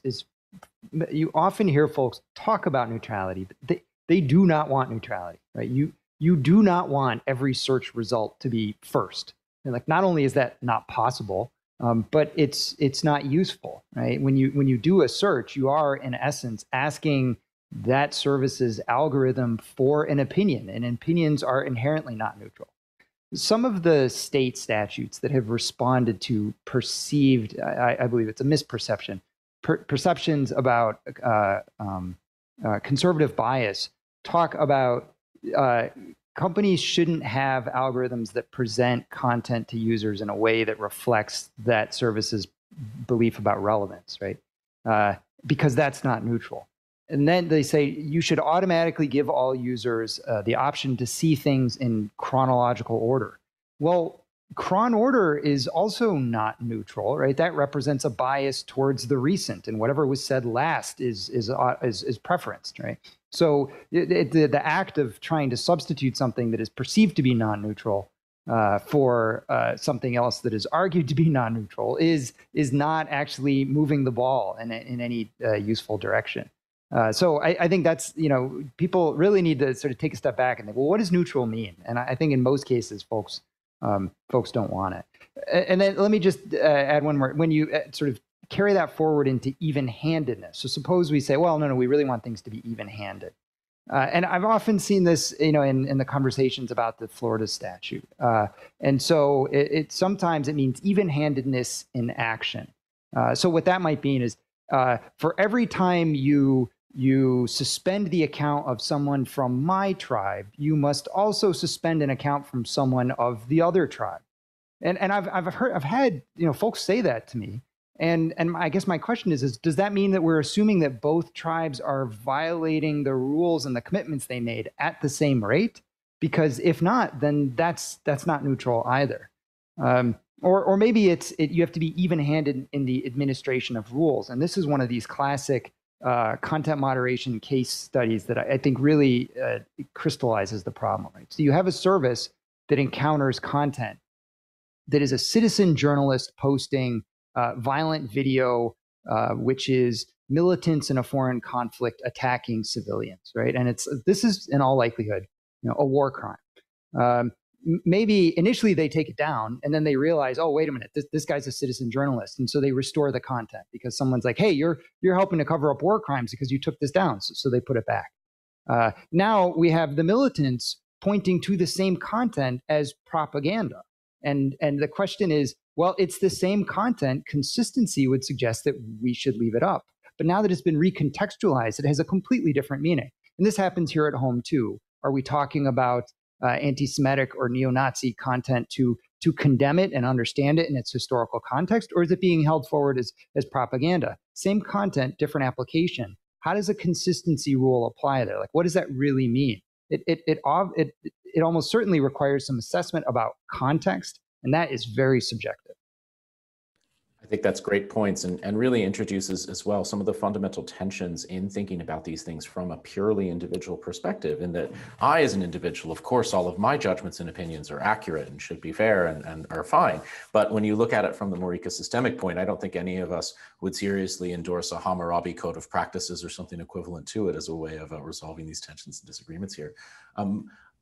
[SPEAKER 4] you often hear folks talk about neutrality, but they do not want neutrality, right? You do not want every search result to be first, and like not only is that not possible, but it's not useful, right? When you do a search, you are in essence asking that service's algorithm for an opinion, and opinions are inherently not neutral. Some of the state statutes that have responded to perceived, I believe it's a misperception, perceptions about conservative bias talk about companies shouldn't have algorithms that present content to users in a way that reflects that service's belief about relevance, right? Because that's not neutral. And then they say you should automatically give all users the option to see things in chronological order. Well, chron order is also not neutral, right? That represents a bias towards the recent, and whatever was said last is preferenced, right? So the act of trying to substitute something that is perceived to be non-neutral for something else that is argued to be non-neutral is not actually moving the ball in any useful direction. So I think that's, people really need to sort of take a step back and think, well, what does neutral mean? And I think in most cases, folks don't want it. And then let me just add one more. When you sort of carry that forward into even-handedness. So suppose we say, well, no, we really want things to be even-handed. And I've often seen this, in the conversations about the Florida statute. And so sometimes it means even-handedness in action. So what that might mean is for every time you suspend the account of someone from my tribe, you must also suspend an account from someone of the other tribe. And I've had folks say that to me. And I guess my question is does that mean that we're assuming that both tribes are violating the rules and the commitments they made at the same rate? Because if not, then that's not neutral either. Or maybe you have to be even-handed in the administration of rules. And this is one of these classic content moderation case studies that I think really crystallizes the problem. Right? So you have a service that encounters content that is a citizen journalist posting violent video, which is militants in a foreign conflict attacking civilians, right? And this is in all likelihood, a war crime. Maybe initially they take it down and then they realize, oh, wait a minute, this guy's a citizen journalist. And so they restore the content because someone's like, hey, you're helping to cover up war crimes because you took this down. So they put it back. Now we have the militants pointing to the same content as propaganda. And the question is, well, it's the same content. Consistency would suggest that we should leave it up. But now that it's been recontextualized, it has a completely different meaning. And this happens here at home too. Are we talking about anti-Semitic or neo-Nazi content to condemn it and understand it in its historical context, or is it being held forward as propaganda? Same content, different application. How does a consistency rule apply there? Like, what does that really mean? It almost certainly requires some assessment about context, and that is very subjective.
[SPEAKER 1] I think that's great points, and really introduces as well some of the fundamental tensions in thinking about these things from a purely individual perspective, in that I, as an individual, of course, all of my judgments and opinions are accurate and should be fair and are fine. But when you look at it from the more ecosystemic point, I don't think any of us would seriously endorse a Hammurabi code of practices or something equivalent to it as a way of resolving these tensions and disagreements here.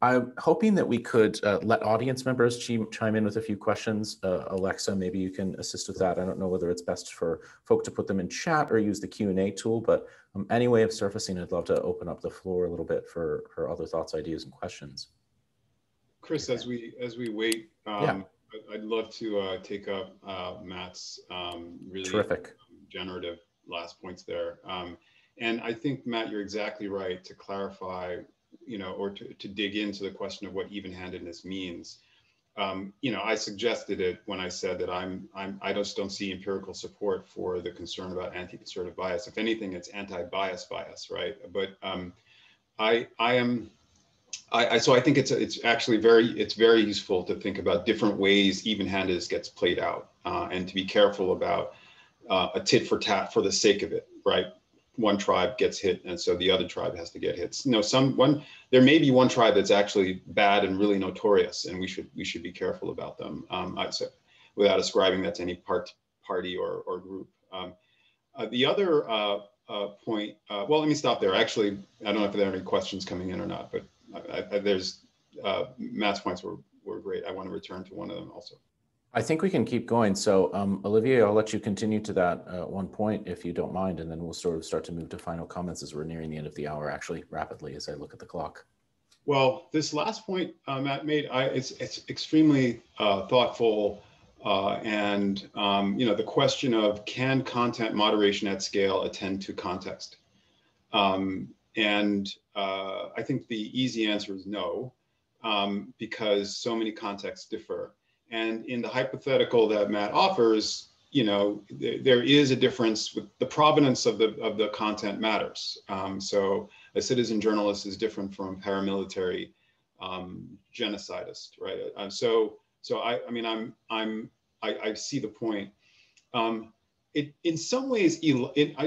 [SPEAKER 1] I'm hoping that we could let audience members chime in with a few questions. Alexa, maybe you can assist with that. I don't know whether it's best for folk to put them in chat or use the Q&A tool, but any way of surfacing, I'd love to open up the floor a little bit for other thoughts, ideas, and questions.
[SPEAKER 3] Chris, as we wait,
[SPEAKER 1] Yeah.
[SPEAKER 3] I'd love to take up Matt's really
[SPEAKER 1] Terrific.
[SPEAKER 3] Generative last points there. And I think, Matt, you're exactly right to clarify, or to dig into the question of what even-handedness means. I suggested it when I said that I just don't see empirical support for the concern about anti-conservative bias. If anything, it's anti-bias bias, right? But so I think it's actually very useful to think about different ways even-handedness gets played out, and to be careful about a tit for tat for the sake of it, right? One tribe gets hit, and so the other tribe has to get hit. There may be one tribe that's actually bad and really notorious, and we should be careful about them, without ascribing that to any party or group. The other point, well, let me stop there. Actually, I don't know if there are any questions coming in or not, but there's Matt's points were great. I want to return to one of them also.
[SPEAKER 1] I think we can keep going. So Olivier, I'll let you continue to that one point if you don't mind, and then we'll sort of start to move to final comments as we're nearing the end of the hour, actually rapidly as I look at the clock.
[SPEAKER 3] Well, this last point Matt made, it's extremely thoughtful, and the question of, can content moderation at scale attend to context? And I think the easy answer is no, because so many contexts differ. And in the hypothetical that Matt offers, there is a difference with the provenance of the content matters. So a citizen journalist is different from a paramilitary genocidist, right? I see the point. In some ways,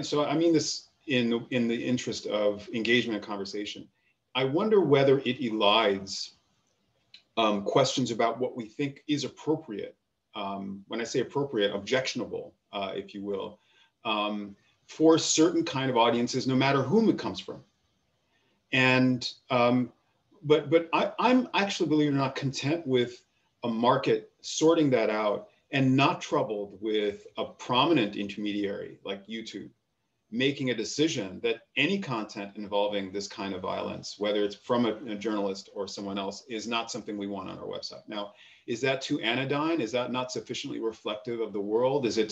[SPEAKER 3] so I mean this in the interest of engagement and conversation. I wonder whether it elides questions about what we think is appropriate. When I say appropriate, objectionable, if you will, for certain kind of audiences, no matter whom it comes from. And but I'm actually, believe it or not, content with a market sorting that out, and not troubled with a prominent intermediary like YouTube making a decision that any content involving this kind of violence, whether it's from a journalist or someone else, is not something we want on our website. Now, is that too anodyne? Is that not sufficiently reflective of the world? Does it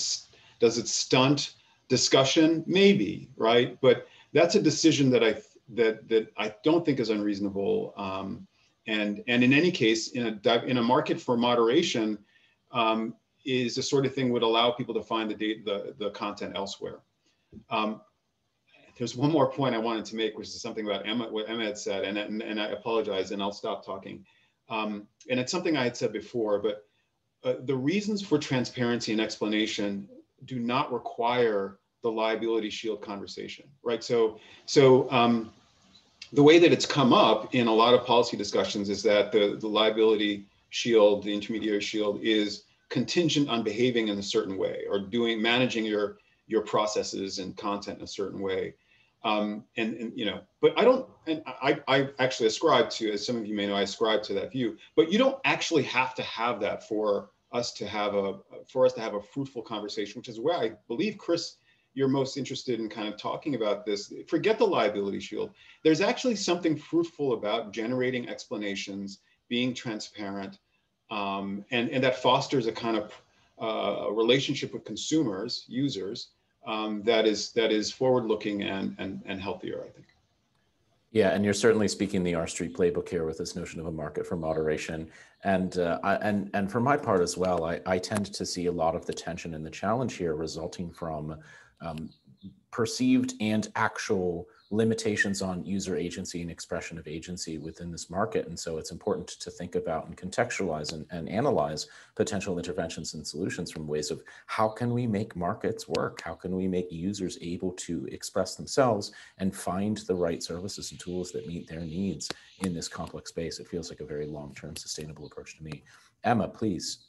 [SPEAKER 3] stunt discussion? Maybe, right? But that's a decision that I don't think is unreasonable. And in any case, in a market for moderation, is the sort of thing would allow people to find the content elsewhere. There's one more point I wanted to make, which is something about what Emma had said, and I apologize, and I'll stop talking. And it's something I had said before, but the reasons for transparency and explanation do not require the liability shield conversation, right? So the way that it's come up in a lot of policy discussions is that the liability shield, the intermediary shield, is contingent on behaving in a certain way, or managing your processes and content in a certain way. But I actually ascribe to, as some of you may know, I ascribe to that view, but you don't actually have to have that for us to have a fruitful conversation, which is where I believe, Chris, you're most interested in kind of talking about this. Forget the liability shield. There's actually something fruitful about generating explanations, being transparent, and that fosters a kind of a relationship with consumers, users, that is forward-looking and healthier, I think.
[SPEAKER 1] Yeah, and you're certainly speaking the R Street playbook here with this notion of a market for moderation. And and for my part as well, I tend to see a lot of the tension and the challenge here resulting from perceived and actual limitations on user agency and expression of agency within this market. And so it's important to think about and contextualize and analyze potential interventions and solutions from ways of how can we make markets work? How can we make users able to express themselves and find the right services and tools that meet their needs in this complex space? It feels like a very long-term sustainable approach to me. Emma, please.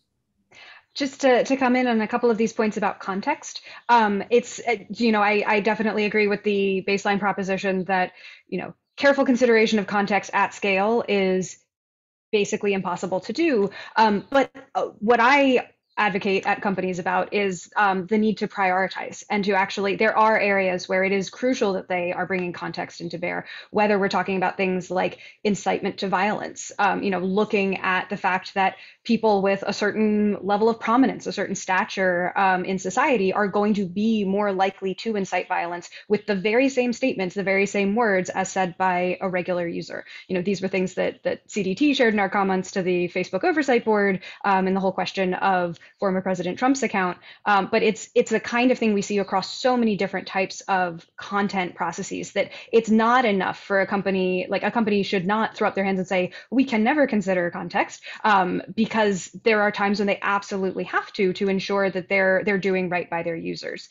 [SPEAKER 2] Just to come in on a couple of these points about context, I definitely agree with the baseline proposition that, careful consideration of context at scale is basically impossible to do. But what I advocate at companies about is the need to prioritize and to actually, there are areas where it is crucial that they are bringing context into bear, whether we're talking about things like incitement to violence, looking at the fact that people with a certain level of prominence, a certain stature in society are going to be more likely to incite violence with the very same statements, the very same words as said by a regular user. These were things that CDT shared in our comments to the Facebook Oversight Board and the whole question of former President Trump's account. But it's the kind of thing we see across so many different types of content processes that it's not enough for a company, like a company should not throw up their hands and say, we can never consider context, because there are times when they absolutely have to ensure that they're doing right by their users.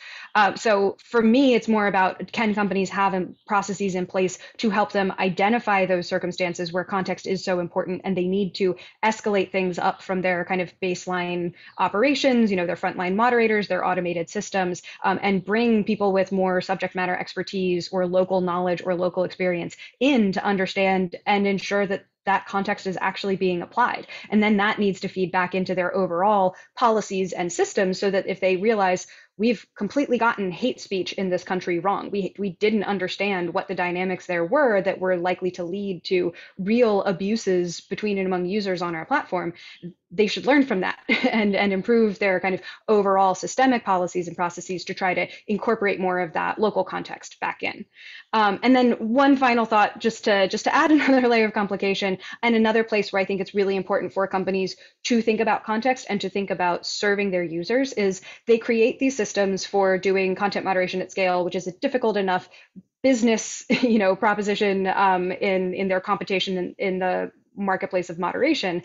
[SPEAKER 2] So for me, it's more about, can companies have processes in place to help them identify those circumstances where context is so important and they need to escalate things up from their kind of baseline operations, their frontline moderators, their automated systems, and bring people with more subject matter expertise or local knowledge or local experience in to understand and ensure that that context is actually being applied. And then that needs to feed back into their overall policies and systems so that if they realize we've completely gotten hate speech in this country wrong, we didn't understand what the dynamics there were that were likely to lead to real abuses between and among users on our platform, they should learn from that and improve their kind of overall systemic policies and processes to try to incorporate more of that local context back in. And then one final thought, just to add another layer of complication, and another place where I think it's really important for companies to think about context and to think about serving their users is they create these systems for doing content moderation at scale, which is a difficult enough business, proposition in their competition in the marketplace of moderation.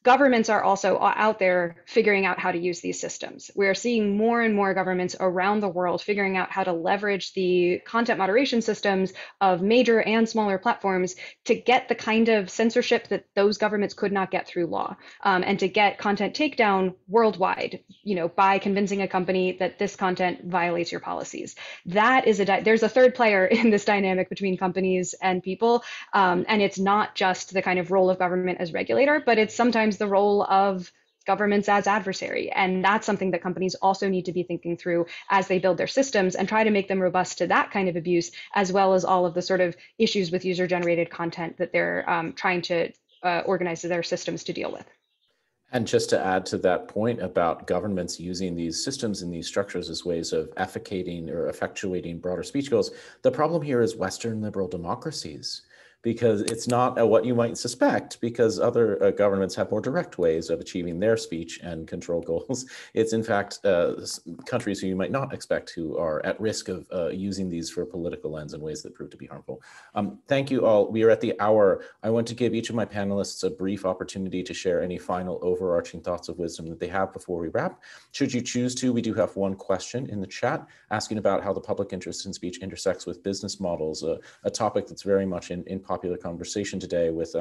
[SPEAKER 2] Governments are also out there figuring out how to use these systems. We're seeing more and more governments around the world figuring out how to leverage the content moderation systems of major and smaller platforms to get the kind of censorship that those governments could not get through law, and to get content takedown worldwide, by convincing a company that this content violates your policies. That is there's a third player in this dynamic between companies and people, and it's not just the kind of role of government as regulator, but it's sometimes the role of governments as adversary. And that's something that companies also need to be thinking through as they build their systems and try to make them robust to that kind of abuse, as well as all of the sort of issues with user-generated content that they're trying to organize their systems to deal with.
[SPEAKER 1] And just to add to that point about governments using these systems and these structures as ways of efficating or effectuating broader speech goals, the problem here is Western liberal democracies, because it's not what you might suspect, because other governments have more direct ways of achieving their speech and control goals. It's in fact countries who you might not expect who are at risk of using these for a political lens in ways that prove to be harmful. Thank you all. We are at the hour. I want to give each of my panelists a brief opportunity to share any final overarching thoughts of wisdom that they have before we wrap. Should you choose to, we do have one question in the chat asking about how the public interest in speech intersects with business models, a topic that's very much in popular conversation today with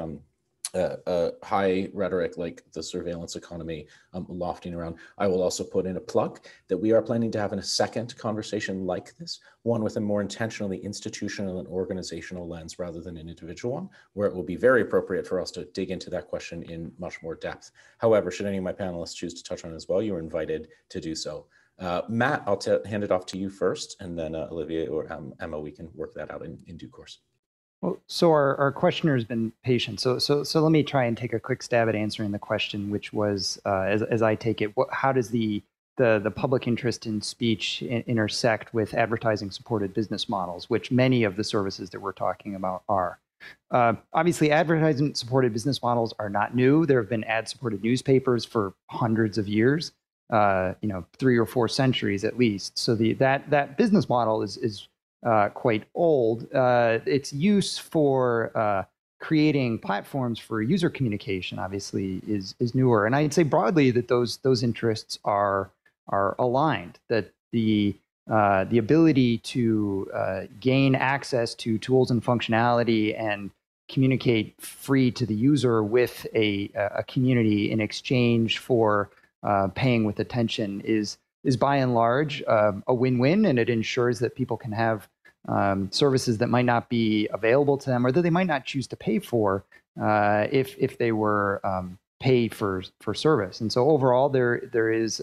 [SPEAKER 1] high rhetoric like the surveillance economy lofting around. I will also put in a plug that we are planning to have a second conversation like this, one with a more intentionally institutional and organizational lens rather than an individual one, where it will be very appropriate for us to dig into that question in much more depth. However, should any of my panelists choose to touch on it as well, you are invited to do so. Matt, I'll hand it off to you first, and then Olivier or Emma, we can work that out in due course.
[SPEAKER 4] Well, so our questioner has been patient. So let me try and take a quick stab at answering the question, which was, as I take it, how does the public interest in speech intersect with advertising-supported business models, which many of the services that we're talking about are. Obviously, advertisement-supported business models are not new. There have been ad-supported newspapers for hundreds of years, 3 or 4 centuries at least. So that business model is quite old. Its use for creating platforms for user communication obviously is newer. And I'd say broadly that those interests are aligned. That the ability to gain access to tools and functionality and communicate free to the user with a community in exchange for paying with attention is by and large a win-win, and it ensures that people can have services that might not be available to them or that they might not choose to pay for if they were paid for service. And so overall, there is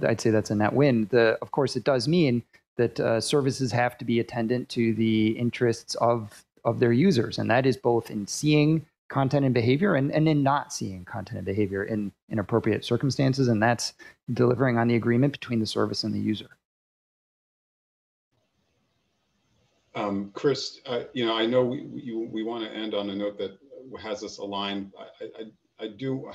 [SPEAKER 4] I'd say that's a net win. Of course, it does mean that services have to be attendant to the interests of their users, and that is both in seeing content and behavior and in not seeing content and behavior in appropriate circumstances, and that's delivering on the agreement between the service and the user.
[SPEAKER 3] Chris, I know we want to end on a note that has us aligned. I do.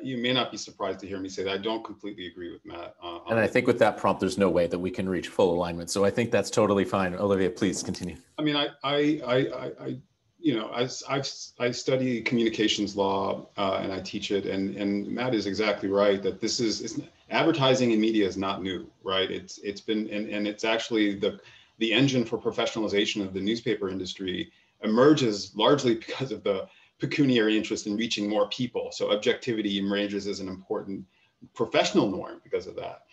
[SPEAKER 3] You may not be surprised to hear me say that I don't completely agree with Matt.
[SPEAKER 1] And I think with that prompt, there's no way that we can reach full alignment. So I think that's totally fine. Olivier, please continue.
[SPEAKER 3] I mean, I study communications law and I teach it, and Matt is exactly right that advertising in media is not new, right? It's been and it's actually the engine for professionalization of the newspaper industry emerges largely because of the pecuniary interest in reaching more people. So objectivity emerges as an important professional norm because of that.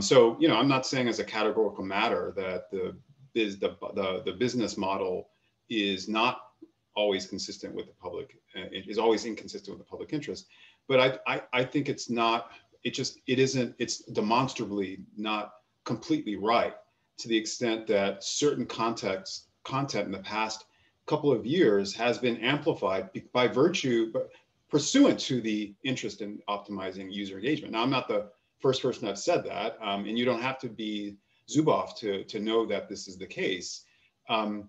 [SPEAKER 3] So I'm not saying as a categorical matter that the business model is not always consistent with the public. It is always inconsistent with the public interest. But I think it's demonstrably not completely right, to the extent that certain content in the past couple of years has been amplified by virtue, but pursuant to the interest in optimizing user engagement. Now, I'm not the first person I've said that, and you don't have to be Zuboff to know that this is the case. So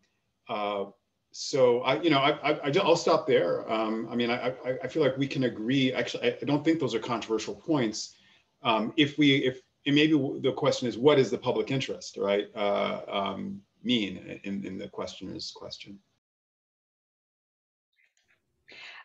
[SPEAKER 3] I'll stop there. I mean, I feel like we can agree. Actually, I don't think those are controversial points. And maybe the question is, what does the public interest, right, mean in the questioner's question?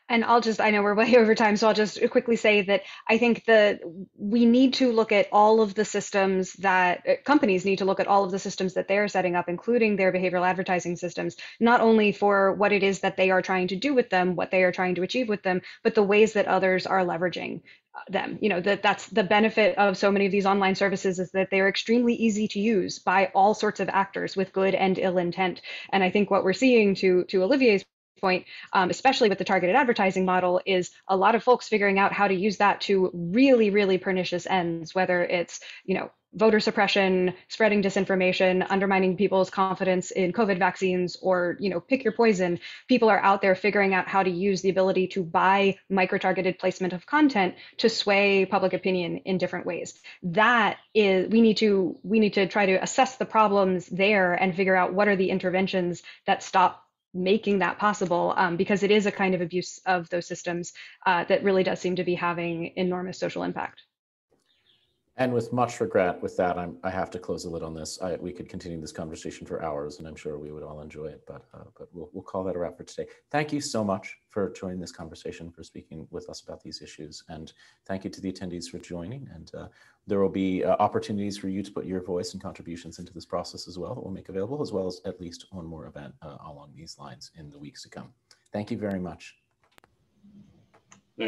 [SPEAKER 2] And I know we're way over time, so I'll just quickly say that I think that we need to look at all of the systems that companies need to look at all of the systems that they're setting up, including their behavioral advertising systems, not only for what it is that they are trying to do with them, what they are trying to achieve with them, but the ways that others are leveraging them. That's the benefit of so many of these online services, is that they're extremely easy to use by all sorts of actors with good and ill intent. And I think what we're seeing, to Olivier's point, especially with the targeted advertising model, is a lot of folks figuring out how to use that to really, really pernicious ends, whether it's, voter suppression, spreading disinformation, undermining people's confidence in COVID vaccines, or, pick your poison. People are out there figuring out how to use the ability to buy micro-targeted placement of content to sway public opinion in different ways. That is, we need to try to assess the problems there and figure out what are the interventions that stop making that possible, because it is a kind of abuse of those systems that really does seem to be having enormous social impact.
[SPEAKER 1] And with much regret, with that, I have to close the lid on this. We could continue this conversation for hours, and I'm sure we would all enjoy it. But we'll call that a wrap for today. Thank you so much for joining this conversation, for speaking with us about these issues, and thank you to the attendees for joining. And there will be opportunities for you to put your voice and contributions into this process as well, that we'll make available, as well as at least one more event along these lines in the weeks to come. Thank you very much.